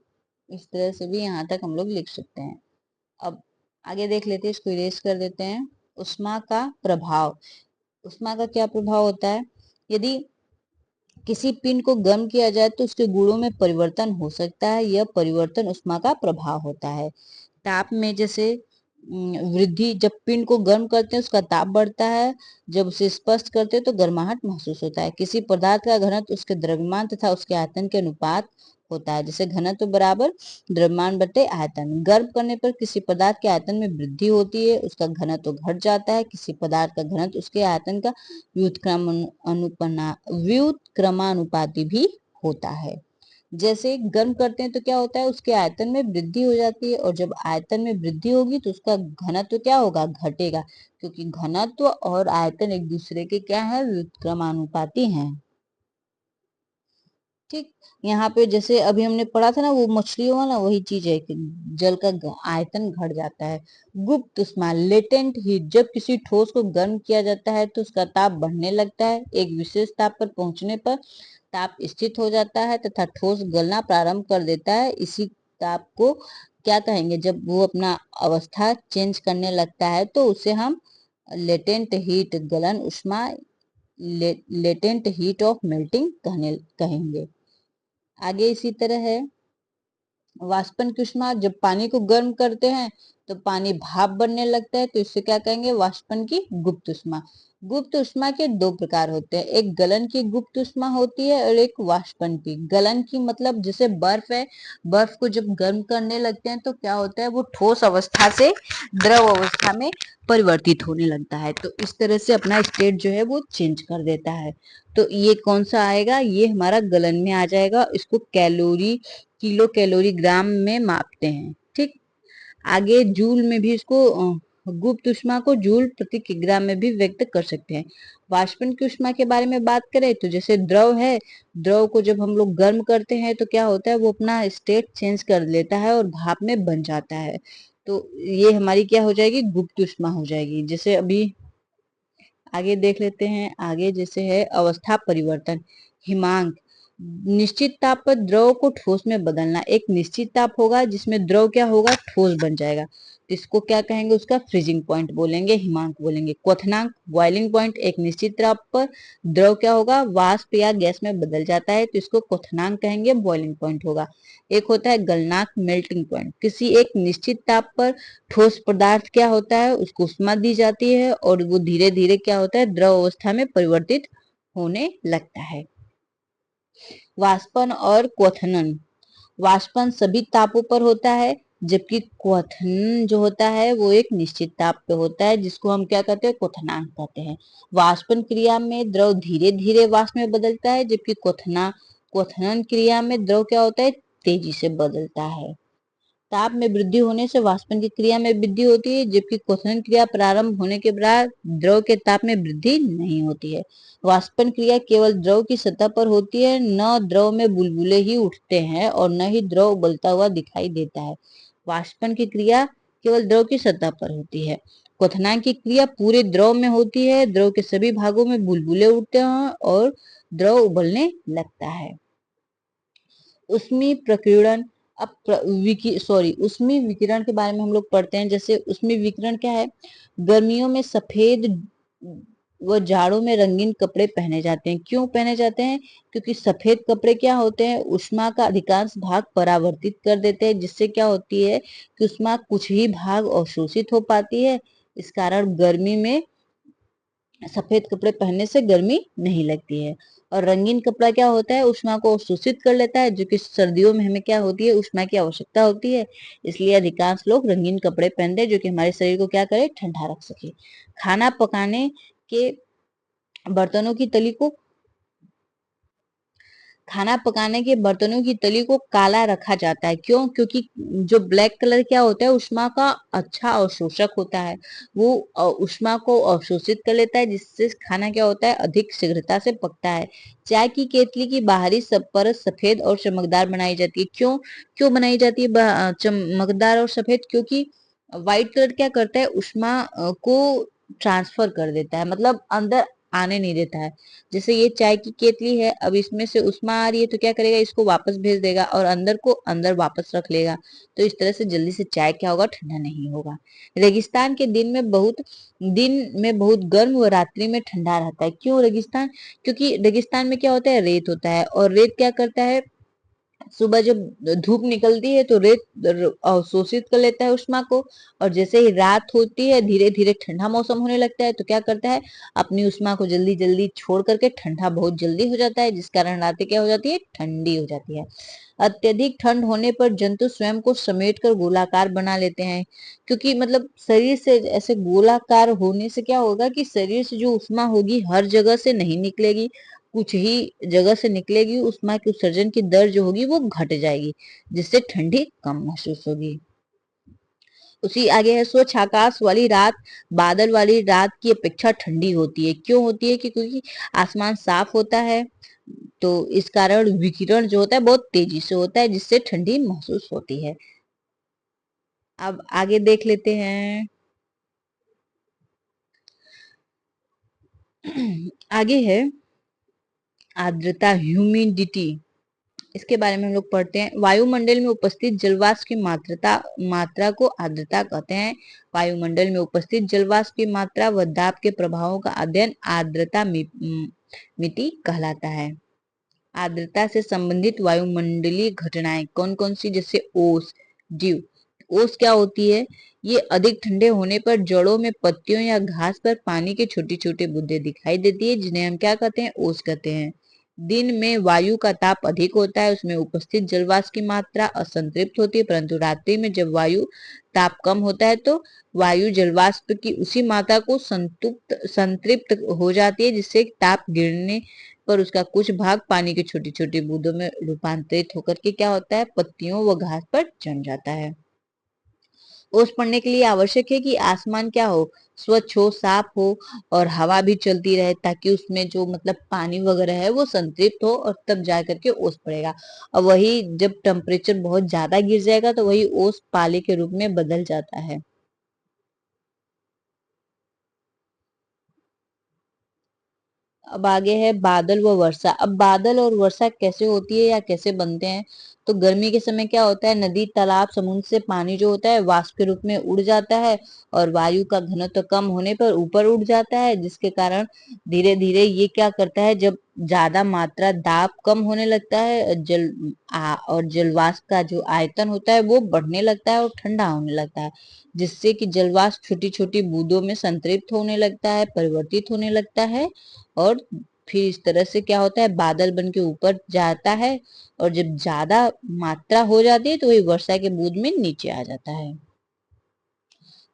इस तरह से भी यहाँ तक हम लोग लिख सकते हैं। अब आगे देख लेते हैं, इसको इरेज कर देते हैं। उष्मा का प्रभाव, उष्मा का क्या प्रभाव होता है, यदि किसी पिंड को गर्म किया जाए तो उसके गुणों में परिवर्तन हो सकता है, यह परिवर्तन उष्मा का प्रभाव होता है। ताप में जैसे वृद्धि, जब पिंड को गर्म करते हैं उसका ताप बढ़ता है, जब उसे स्पष्ट करते हैं तो गर्माहट महसूस होता है। किसी पदार्थ का घनत्व उसके द्रव्यमान तथा उसके आयतन के अनुपात होता है, जैसे घनत्व बराबर द्रव्यमान बटे आयतन। गर्म करने पर किसी पदार्थ के आयतन में वृद्धि होती है, उसका घनत्व घट जाता है। किसी पदार्थ का घनत्व उसके आयतन का व्युत्क्रमानुपाती भी होता है। जैसे गर्म करते हैं तो क्या होता है, उसके आयतन में वृद्धि हो जाती है, और जब आयतन में वृद्धि होगी तो उसका घनत्व क्या होगा, घटेगा, क्योंकि घनत्व और आयतन एक दूसरे के क्या है, व्युत्क्रमानुपाती हैं। ठीक, यहाँ पे जैसे अभी हमने पढ़ा था ना वो मछलियों वाला, वही चीज है कि जल का आयतन घट जाता है। गुप्त उष्मा, लेटेंट हीट, जब किसी ठोस को गर्म किया जाता है तो उसका ताप बढ़ने लगता है। एक विशेष ताप पर पहुंचने पर ताप स्थिर हो जाता है तथा ठोस गलना प्रारंभ कर देता है। इसी ताप को क्या कहेंगे, जब वो अपना अवस्था चेंज करने लगता है तो उसे हम लेटेंट हीट, गलन उष्मा, लेटेंट हीट ऑफ मेल्टिंग कहेंगे। आगे इसी तरह है वाष्पन की उष्मा, जब पानी को गर्म करते हैं तो पानी भाप बनने लगता है, तो इसे क्या कहेंगे, वाष्पन की गुप्त उष्मा। गुप्त उष्मा के दो प्रकार होते हैं, एक गलन की गुप्त उष्मा होती है और एक वाष्पन की। गलन की मतलब जैसे बर्फ है, बर्फ को जब गर्म करने लगते हैं तो क्या होता है, वो ठोस अवस्था से द्रव अवस्था में परिवर्तित होने लगता है, तो इस तरह से अपना स्टेट जो है वो चेंज कर देता है। तो ये कौन सा आएगा, ये हमारा गलन में आ जाएगा। इसको कैलोरी, किलो कैलोरी ग्राम में मापते हैं। ठीक, आगे जूल में भी इसको गुप्त उष्मा को जूल प्रति किग्रा में भी व्यक्त कर सकते हैं। वाष्पन की उष्मा के बारे में बात करें तो जैसे द्रव है, द्रव को जब हम लोग गर्म करते हैं तो क्या होता है, वो अपना स्टेट चेंज कर लेता है और भाप में बन जाता है, तो ये हमारी क्या हो जाएगी, गुप्त उष्मा हो जाएगी। जैसे अभी आगे देख लेते हैं, आगे जैसे है अवस्था परिवर्तन, हिमांक, निश्चित ताप पर द्रव को ठोस में बदलना। एक निश्चित ताप होगा जिसमें द्रव क्या होगा, ठोस बन जाएगा, तो इसको क्या कहेंगे, उसका फ्रीजिंग पॉइंट बोलेंगे, हिमांक बोलेंगे। क्वथनांक, बॉइलिंग पॉइंट, एक निश्चित ताप पर द्रव क्या होगा, वाष्प या गैस में बदल जाता है, तो इसको क्वथनांक कहेंगे, बॉइलिंग पॉइंट होगा। एक होता है गलनांक, मेल्टिंग पॉइंट, किसी एक निश्चित ताप पर ठोस पदार्थ क्या होता है, उसको उष्मा दी जाती है और वो धीरे धीरे क्या होता है, द्रव अवस्था में परिवर्तित होने लगता है। वाष्पन और क्वथनन, वाष्पन सभी तापों पर होता है, जबकि क्वथन जो होता है वो एक निश्चित ताप पे होता है, जिसको हम क्या कहते हैं, क्वथनांक कहते हैं। वाष्पन क्रिया में द्रव धीरे धीरे वाष्प में बदलता है, जबकि क्वथनन क्रिया में द्रव क्या होता है, तेजी से बदलता है। ताप में वृद्धि होने से वाष्पन की क्रिया में वृद्धि होती है, जबकि क्वथन क्रिया प्रारंभ होने के बाद द्रव के ताप में वृद्धि नहीं होती है। वाष्पन क्रिया केवल द्रव की सतह पर होती है, न द्रव में बुलबुले ही उठते हैं और न ही द्रव उबलता हुआ दिखाई देता है। वाष्पन की क्रिया केवल द्रव की सतह पर होती है। क्वथनांक की क्रिया पूरे द्रव में होती है, द्रव के सभी भागों में बुलबुले उठते हैं और द्रव उबलने लगता है। उष्मी प्रकीर्णन, अब उष्मी विकिरण के बारे में हम लोग पढ़ते हैं। जैसे उष्मी विकिरण क्या है, गर्मियों में सफेद व जाड़ों में रंगीन कपड़े पहने जाते हैं। क्यों पहने जाते हैं, क्योंकि सफेद कपड़े क्या होते हैं, उष्मा का अधिकांश भाग परावर्तित कर देते हैं, जिससे क्या होती है कि उष्मा कुछ ही भाग अवशोषित हो पाती है। इस कारण गर्मी में सफेद कपड़े पहनने से गर्मी नहीं लगती है। और रंगीन कपड़ा क्या होता है, उष्मा को अवशोषित कर लेता है, जो कि सर्दियों में हमें क्या होती है, उष्मा की आवश्यकता होती है। इसलिए अधिकांश लोग रंगीन कपड़े पहनते हैं, जो कि हमारे शरीर को क्या करे, ठंडा रख सके। खाना पकाने के बर्तनों की तली को खाना पकाने के बर्तनों की तली को काला रखा जाता है। क्यों, क्योंकि जो ब्लैक कलर क्या होता है, उष्मा का अच्छा अवशोषक होता है, वो उष्मा को अवशोषित कर लेता है, जिससे खाना क्या होता है, अधिक शीघ्रता से पकता है। चाय की केतली की बाहरी सब परत सफेद और चमकदार बनाई जाती है। क्यों क्यों बनाई जाती है चमकदार और सफेद, क्योंकि व्हाइट कलर क्या करता है, उष्मा को ट्रांसफर कर देता है, मतलब अंदर आने नहीं देता है। जैसे ये चाय की केतली है, अब इसमें से उष्मा आ रही है तो क्या करेगा, इसको वापस भेज देगा और अंदर को अंदर वापस रख लेगा, तो इस तरह से जल्दी से चाय क्या होगा, ठंडा नहीं होगा। रेगिस्तान के दिन में बहुत गर्म व रात्रि में ठंडा रहता है। क्यों रेगिस्तान, क्योंकि रेगिस्तान में क्या होता है, रेत होता है, और रेत क्या करता है, सुबह जब धूप निकलती है तो रेत अवशोषित कर लेता है उष्मा को, और जैसे ही रात होती है धीरे धीरे ठंडा मौसम होने लगता है तो क्या करता है, अपनी उष्मा को जल्दी जल्दी छोड़ करके ठंडा बहुत जल्दी हो जाता है, जिस कारण रातें क्या हो जाती है, ठंडी हो जाती है। अत्यधिक ठंड होने पर जंतु स्वयं को समेट कर गोलाकार बना लेते हैं, क्योंकि मतलब शरीर से ऐसे गोलाकार होने से क्या होगा कि शरीर से जो उष्मा होगी हर जगह से नहीं निकलेगी, कुछ ही जगह से निकलेगी, उष्मा के उत्सर्जन की दर जो होगी वो घट जाएगी, जिससे ठंडी कम महसूस होगी। उसी आगे है, स्वच्छ आकाश वाली रात बादल वाली रात की अपेक्षा ठंडी होती है। क्यों होती है? कि क्योंकि आसमान साफ होता है, तो इस कारण विकिरण जो होता है बहुत तेजी से होता है, जिससे ठंडी महसूस होती है। अब आगे देख लेते हैं। आगे है आर्द्रता, ह्यूमिडिटी। इसके बारे में हम लोग पढ़ते हैं। वायुमंडल में उपस्थित जलवाष्प की मात्रा को आर्द्रता कहते हैं। वायुमंडल में उपस्थित जलवाष्प की मात्रा व दाब के प्रभावों का अध्ययन आर्द्रता मिति कहलाता है। आर्द्रता से संबंधित वायुमंडलीय घटनाएं कौन कौन सी? जैसे ओस, ड्यू। ओस क्या होती है? ये अधिक ठंडे होने पर जड़ों में, पत्तियों या घास पर पानी के छोटे छोटे बूंदे दिखाई देती है, जिन्हें हम क्या कहते हैं? ओस कहते हैं। दिन में वायु का ताप अधिक होता है, उसमें उपस्थित जलवाष्प की मात्रा असंतृप्त होती है, परंतु रात्रि में जब वायु ताप कम होता है तो वायु जलवाष्प की उसी मात्रा को संतृप्त हो जाती है, जिससे ताप गिरने पर उसका कुछ भाग पानी के छोटी छोटी बूंदों में रूपांतरित होकर के क्या होता है, पत्तियों व घास पर जम जाता है। ओस पड़ने के लिए आवश्यक है कि आसमान क्या हो, स्वच्छ हो, साफ हो, और हवा भी चलती रहे, ताकि उसमें जो मतलब पानी वगैरह है वो संतृप्त हो, और तब जा करके ओस पड़ेगा। और वही जब टेम्परेचर बहुत ज्यादा गिर जाएगा तो वही ओस पाले के रूप में बदल जाता है। अब आगे है बादल व वर्षा। अब बादल और वर्षा कैसे होती है या कैसे बनते हैं? तो गर्मी के समय क्या होता है, नदी, तालाब, समुद्र से पानी जो होता है वाष्प के रूप में उड़ जाता है, और वायु का घनत्व कम होने पर ऊपर उड़ जाता है, जिसके कारण धीरे धीरे ये क्या करता है, जब ज्यादा मात्रा दाब कम होने लगता है, और जलवाष्प का जो आयतन होता है वो बढ़ने लगता है और ठंडा होने लगता है, जिससे कि जलवाष्प छोटी छोटी बूंदों में संतृप्त होने लगता है, परिवर्तित होने लगता है, और फिर इस तरह से क्या होता है, बादल बन के ऊपर जाता है, और जब ज्यादा मात्रा हो जाती है तो वही वर्षा के बूंद में नीचे आ जाता है।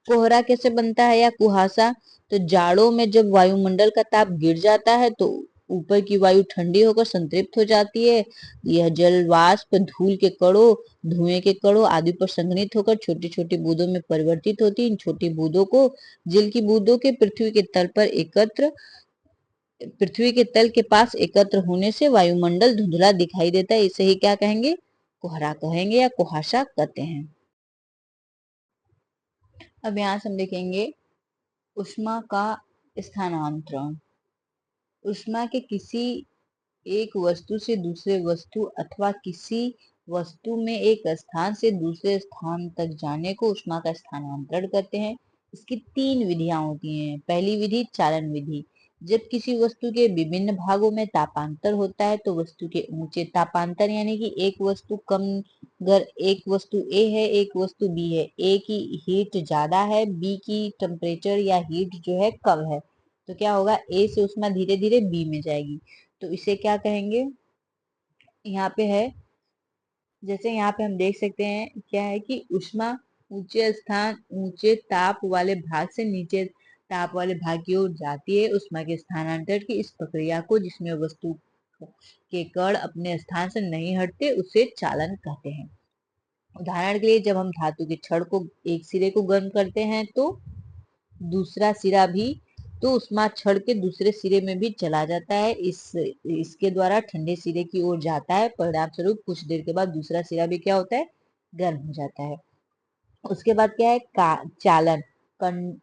कोहरा कैसे बनता है या कुहासा? तो जाड़ों में जब वायुमंडल का ताप गिर जाता है तो ऊपर की वायु ठंडी होकर संतृप्त हो जाती है। यह जल वाष्प धूल के कणों, धुएं के कणों आदि पर संघनित होकर छोटी छोटी बूंदों में परिवर्तित होती है। इन छोटी बूंदों को, जल की बूंदों के पृथ्वी के तल के पास एकत्र होने से वायुमंडल धुंधला दिखाई देता है। इसे ही क्या कहेंगे? कोहरा कहेंगे या कुहासा कहते हैं। अब यहाँ से हम देखेंगे ऊष्मा का स्थानांतरण। ऊष्मा के किसी एक वस्तु से दूसरे वस्तु अथवा किसी वस्तु में एक स्थान से दूसरे स्थान तक जाने को ऊष्मा का स्थानांतरण कहते हैं। इसकी तीन विधियां होती हैं। पहली विधि चालन विधि। जब किसी वस्तु के विभिन्न भागों में तापांतर होता है तो वस्तु के ऊंचे तापांतर, यानी कि एक वस्तु कम, अगर एक वस्तु ए है, एक वस्तु बी है, ए की हीट ज्यादा है, बी की टेम्परेचर या हीट जो है कम है, तो क्या होगा, ए से ऊष्मा धीरे धीरे बी में जाएगी, तो इसे क्या कहेंगे? यहाँ पे है, जैसे यहाँ पे हम देख सकते हैं क्या है कि ऊष्मा ऊंचे ताप वाले भाग से नीचे ताप वाले भाग की ओर जाती है। ऊष्मा के स्थानांतरण की इस प्रक्रिया को, जिसमें वस्तु के कण अपने स्थान से नहीं हटते, उसे चालन कहते हैं। उदाहरण के लिए जब हम धातु के छड़ को एक सिरे को गर्म करते हैं तो दूसरा सिरा भी, तो उष्मा छड़ के दूसरे सिरे में भी चला जाता है। इसके द्वारा ठंडे सिरे की ओर जाता है, परिणाम स्वरूप कुछ देर के बाद दूसरा सिरा भी क्या होता है, गर्म हो जाता है। उसके बाद क्या है, चालन। कन,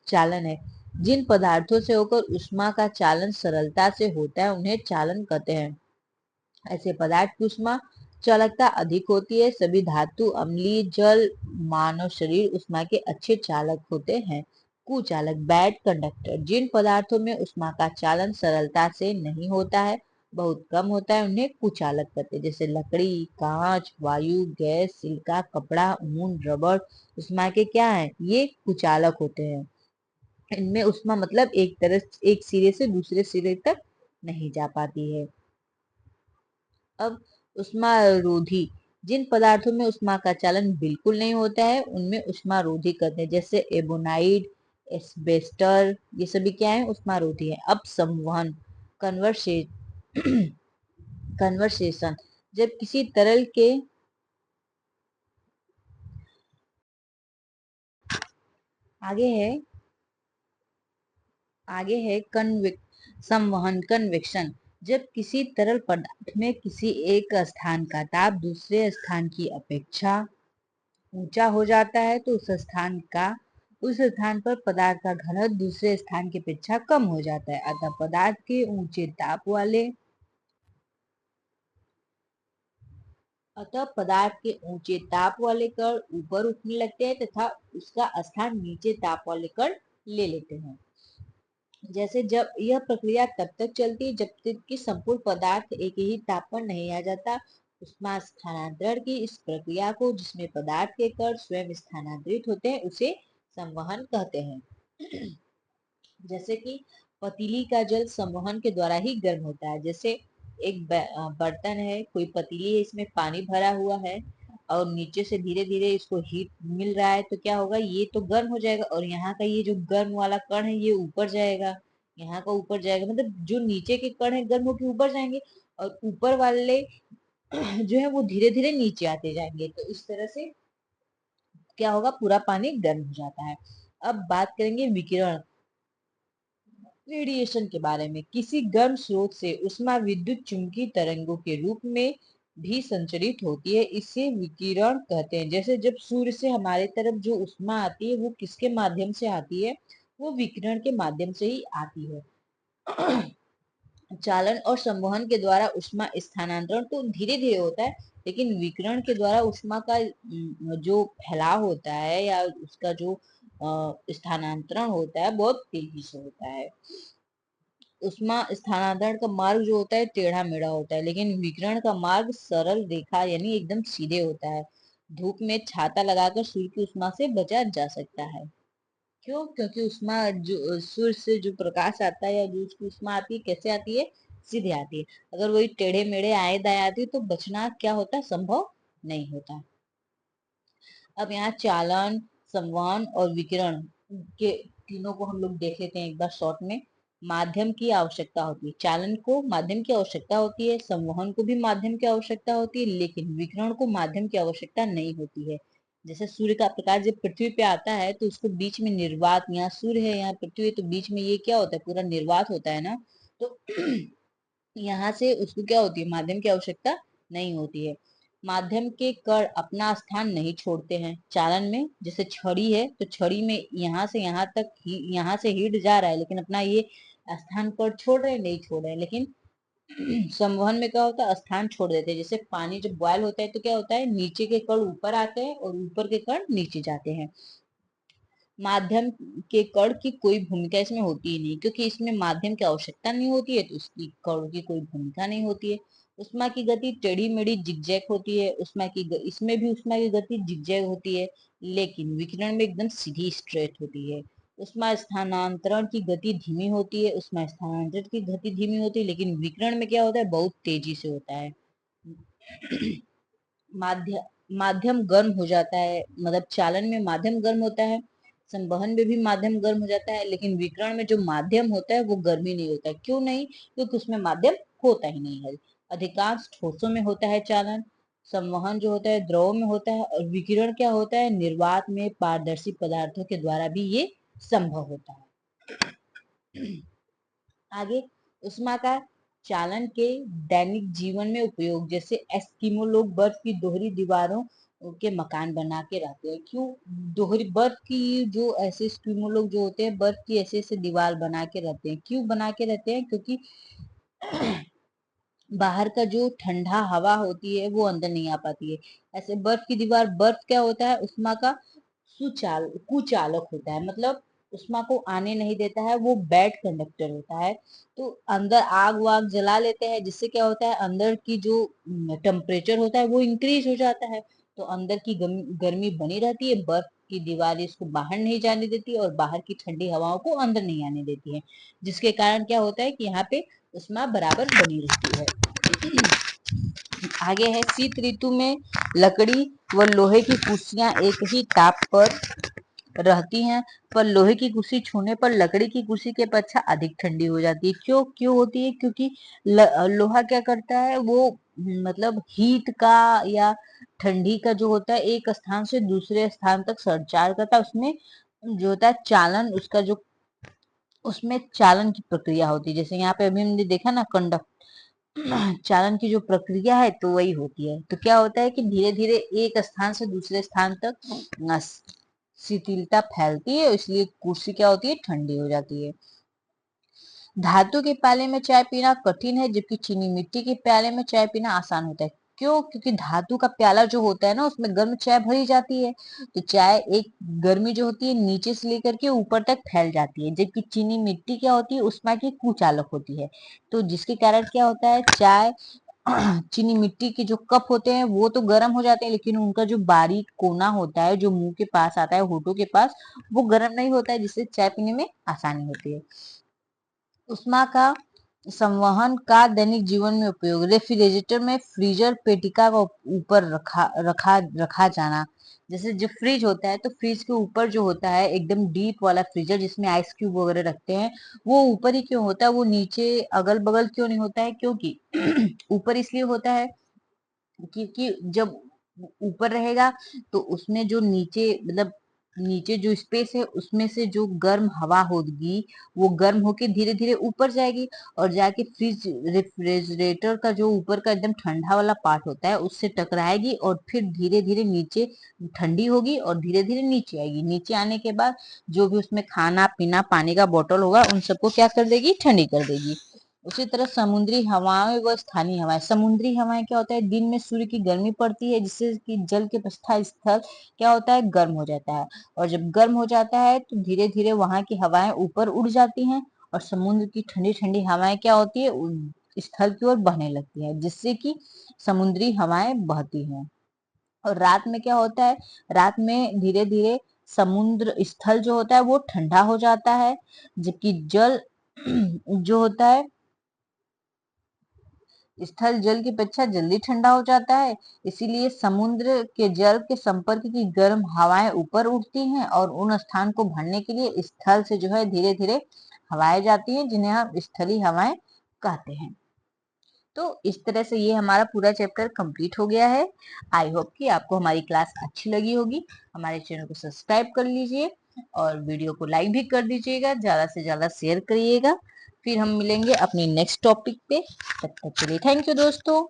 चालन है, जिन पदार्थों से होकर उष्मा का चालन सरलता से होता है उन्हें चालन कहते हैं। ऐसे पदार्थ की उष्मा चालकता अधिक होती है। सभी धातु, अम्लीय जल, मानव शरीर उष्मा के अच्छे चालक होते हैं। कुचालक, बैड कंडक्टर, जिन पदार्थों में उष्मा का चालन सरलता से नहीं होता है बहुत कम होता है उन्हें कुचालक कहते हैं। जैसे लकड़ी, कांच, वायु, गैस, सिलिका, कपड़ा, ऊन, रबड़, उष्मा के क्या है, ये कुचालक होते हैं। इनमें उष्मा मतलब एक सिरे से दूसरे सिरे तक नहीं जा पाती है। अब उष्मारोधी, जिन पदार्थों में उष्मा का चालन बिल्कुल नहीं होता है उनमें उष्मारोधी कहते हैं। जैसे एबोनाइड, एस्बेस्टर, ये सभी क्या है, उष्मारोधी है। अब संवहन, कन्वर्से कन्वर्सेशन, जब किसी तरल के आगे है संवहन, कन्वेक्शन, जब किसी तरल पदार्थ में किसी एक स्थान का ताप दूसरे स्थान की अपेक्षा ऊंचा हो जाता है तो उस स्थान पर पदार्थ का घनत्व दूसरे स्थान की अपेक्षा कम हो जाता है। अतः पदार्थ के ऊंचे ताप वाले कण ऊपर उठने लगते हैं तथा उसका स्थान नीचे ताप वाले कण ले लेते हैं। जैसे जब यह प्रक्रिया तब तक चलती है जब तक कि संपूर्ण पदार्थ एक ही ताप पर नहीं आ जाता। उष्मा स्थानांतरण की इस प्रक्रिया को, जिसमें पदार्थ के कण स्वयं स्थानांतरित होते हैं, उसे संवहन कहते हैं। जैसे कि पतीली का जल संवहन के द्वारा ही गर्म होता है। जैसे एक बर्तन है, कोई पतीली है, इसमें पानी भरा हुआ है और नीचे से धीरे धीरे इसको हीट मिल रहा है तो क्या होगा, ये तो गर्म हो जाएगा और यहाँ का ये जो गर्म वाला कण है ये ऊपर जाएगा, यहाँ का ऊपर जाएगा, मतलब जो नीचे के कण है गर्म होकर ऊपर जाएंगे और ऊपर वाले जो है वो धीरे धीरे नीचे आते जाएंगे। तो इस तरह से क्या होगा, पूरा पानी गर्म हो जाता है। अब बात करेंगे विकिरण, रेडिएशन के बारे में। किसी गर्म स्रोत से उष्मा विद्युत चुंबकीय तरंगों के रूप में भी संचरित होती है, इसे विकिरण कहते हैं। जैसे जब सूर्य से हमारे तरफ जो उष्मा आती है वो किसके माध्यम से आती है, वो विकिरण के माध्यम से ही आती है। चालन और संवहन के द्वारा उष्मा स्थानांतरण तो धीरे धीरे होता है, लेकिन विकिरण के द्वारा उष्मा का जो फैलाव होता है या उसका जो स्थानांतरण होता है बहुत तेजी से होता है। उष्मा स्थानांतरण का मार्ग जो होता है टेढ़ा मेढ़ा होता है, लेकिन विकिरण का मार्ग सरल रेखा यानी एकदम सीधे होता है। धूप में छाता लगाकर सूर्य की उष्मा से बचा जा सकता है। क्यों? क्योंकि उष्मा जो सूर्य से जो प्रकाश आता है या जो उसकी उष्मा आती है कैसे आती है, सीधे आती है। अगर वही टेढ़े मेढ़े आए दाए आती है तो बचना क्या होता है, संभव नहीं होता। अब यहाँ चालन, संवहन और विकिरण के तीनों को हम लोग देख लेते हैं एक बार शॉर्ट में। माध्यम की आवश्यकता होती है, चालन को माध्यम की आवश्यकता होती है, संवहन को भी माध्यम की आवश्यकता होती है, लेकिन विकिरण को माध्यम की आवश्यकता नहीं होती है। जैसे सूर्य का प्रकाश जब पृथ्वी पे आता है तो उसको बीच में निर्वात, यहाँ सूर्य है यहाँ पृथ्वी है तो बीच में ये क्या होता है, पूरा निर्वात होता है ना, तो यहाँ से उसको क्या होती है, माध्यम की आवश्यकता नहीं होती है। माध्यम के कण अपना स्थान नहीं छोड़ते हैं चालन में। जैसे छड़ी है तो छड़ी में यहाँ से यहाँ तक यहाँ से हीट जा रहा है लेकिन अपना ये स्थान कण छोड़ रहे हैं, नहीं छोड़ रहे हैं। लेकिन संवहन में क्या होता है, स्थान छोड़ देते हैं। जैसे पानी जब बॉयल होता है तो क्या होता है, नीचे के कण ऊपर आते हैं और ऊपर के कण नीचे जाते हैं। माध्यम के कण की कोई भूमिका इसमें होती ही नहीं, क्योंकि इसमें माध्यम की आवश्यकता नहीं होती है तो उसकी कणों की कोई भूमिका नहीं होती है। उष्मा की गति टेढ़ी मेढ़ी जिगजैग होती है, इसमें भी उष्मा की गति जिगजैग होती है, लेकिन विकिरण में एकदम सीधी स्ट्रेट होती है। उष्मा स्थानांतरण की गति धीमी होती है, उष्मा स्थानांतरण की गति धीमी होती है, लेकिन विकिरण में क्या होता है, बहुत तेजी से होता है। माध्यम गर्म हो जाता है, मतलब चालन में माध्यम गर्म होता है, संवहन में भी माध्यम गर्म हो जाता है, लेकिन विकिरण में जो माध्यम होता है वो गर्मी नहीं होता है। क्यों नहीं? क्योंकि उसमें माध्यम होता ही नहीं है। अधिकांश ठोसों में होता है चालन, संवहन जो होता है द्रव में होता है, और विकिरण क्या होता है, निर्वात में पारदर्शी पदार्थों के द्वारा भी ये संभव होता है। आगे, उष्मा का चालन के दैनिक जीवन में उपयोग। जैसे एस्किमो लोग बर्फ की दोहरी दीवारों के मकान बना के रहते हैं। क्यों दोहरी बर्फ की, जो ऐसे एस्किमो लोग जो होते हैं बर्फ की ऐसे ऐसे दीवार बना के रहते हैं। क्यों बना के रहते हैं? क्योंकि बाहर का जो ठंडा हवा होती है वो अंदर नहीं आ पाती है। ऐसे बर्फ की दीवार, बर्फ क्या होता है, उष्मा का कुचालक होता है। मतलब उष्मा को आने नहीं देता है, वो बैड कंडक्टर होता है। तो अंदर आग वाग जला लेते हैं, जिससे क्या होता है अंदर की जो टेम्परेचर होता है वो इंक्रीज हो जाता है। तो अंदर की गर्मी बनी रहती है, बर्फ की दीवार इसको बाहर नहीं जाने देती और बाहर की ठंडी हवाओं को अंदर नहीं आने देती है, जिसके कारण क्या होता है कि यहाँ पे उष्मा बराबर बनी रहती है। आगे है शीत ऋतु में लकड़ी व लोहे की कुर्सियां एक ही ताप पर रहती हैं, पर लोहे की कुर्सी छूने पर लकड़ी की कुर्सी की अपेक्षा अधिक ठंडी हो जाती है। क्यों क्यों होती है? क्योंकि लोहा क्या करता है, वो मतलब हीट का या ठंडी का जो होता है एक स्थान से दूसरे स्थान तक संचार करता है। उसमें जो होता है चालन, उसका जो उसमें चालन की प्रक्रिया होती है। जैसे यहाँ पे अभी हमने देखा ना कंडक्ट चालन की जो प्रक्रिया है तो वही होती है। तो क्या होता है कि धीरे धीरे एक स्थान से दूसरे स्थान तक शिथिलता फैलती है, इसलिए कुर्सी क्या होती है, ठंडी हो जाती है। धातु के प्याले में चाय पीना कठिन है, जबकि चीनी मिट्टी के प्याले में चाय पीना आसान होता है। क्यों? क्योंकि धातु का प्याला जो होता है ना, उसमें गर्म चाय भरी जाती है, तो चाय एक गर्मी जो होती है नीचे से लेकर के ऊपर तक फैल जाती है, जबकि चीनी मिट्टी क्या होती है, उष्मा की कुचालक होती है। तो जिसके कारण क्या होता है, चाय चीनी मिट्टी के जो कप होते हैं वो तो गर्म हो जाते हैं, लेकिन उनका जो बारीक कोना होता है जो मुंह के पास आता है, होठों के पास, वो गर्म नहीं होता है, जिससे चाय पीने में आसानी होती है। उष्मा का संवहन का दैनिक जीवन में उपयोग। रेफ्रिजरेटर में फ्रीजर पेटिका का ऊपर रखा रखा रखा जाना। जैसे जो फ्रिज होता है, तो फ्रिज के ऊपर जो होता है एकदम डीप वाला फ्रीजर जिसमें आइस क्यूब वगैरह रखते हैं, वो ऊपर ही क्यों होता है, वो नीचे अगल बगल क्यों नहीं होता है? क्योंकि ऊपर इसलिए होता है क्योंकि जब ऊपर रहेगा तो उसमें जो नीचे मतलब नीचे जो स्पेस है उसमें से जो गर्म हवा होगी वो गर्म होके धीरे धीरे ऊपर जाएगी और जाके फ्रिज रेफ्रिजरेटर का जो ऊपर का एकदम ठंडा वाला पार्ट होता है उससे टकराएगी और फिर धीरे धीरे नीचे ठंडी होगी और धीरे धीरे नीचे आएगी। नीचे आने के बाद जो भी उसमें खाना पीना पानी का बोतल होगा उन सबको क्या कर देगी, ठंडी कर देगी। उसी तरह समुद्री हवाएं व स्थानीय हवाएं। समुद्री हवाएं क्या होता है, दिन में सूर्य की गर्मी पड़ती है जिससे कि जल के पृष्ठ स्थल क्या होता है, गर्म हो जाता है, और जब गर्म हो जाता है तो धीरे धीरे वहां की हवाएं ऊपर उड़ जाती हैं और समुद्र की ठंडी ठंडी हवाएं क्या होती है, स्थल की ओर बहने लगती है, जिससे कि समुद्री हवाएं बहती हैं। और रात में क्या होता है, रात में धीरे धीरे समुद्र स्थल जो होता है वो ठंडा हो जाता है, जबकि जल जो होता है स्थल जल की अपेक्षा जल्दी ठंडा हो जाता है। इसीलिए समुद्र के जल के संपर्क की गर्म हवाएं ऊपर उठती हैं और उन स्थान को भरने के लिए स्थल से जो है धीरे धीरे हवाएं जाती हैं, जिन्हें हम स्थलीय हवाएं कहते हैं। तो इस तरह से ये हमारा पूरा चैप्टर कंप्लीट हो गया है। आई होप कि आपको हमारी क्लास अच्छी लगी होगी। हमारे चैनल को सब्सक्राइब कर लीजिए और वीडियो को लाइक भी कर दीजिएगा, ज्यादा से ज्यादा शेयर करिएगा। फिर हम मिलेंगे अपनी नेक्स्ट टॉपिक पे। तब तक के लिए थैंक यू दोस्तों।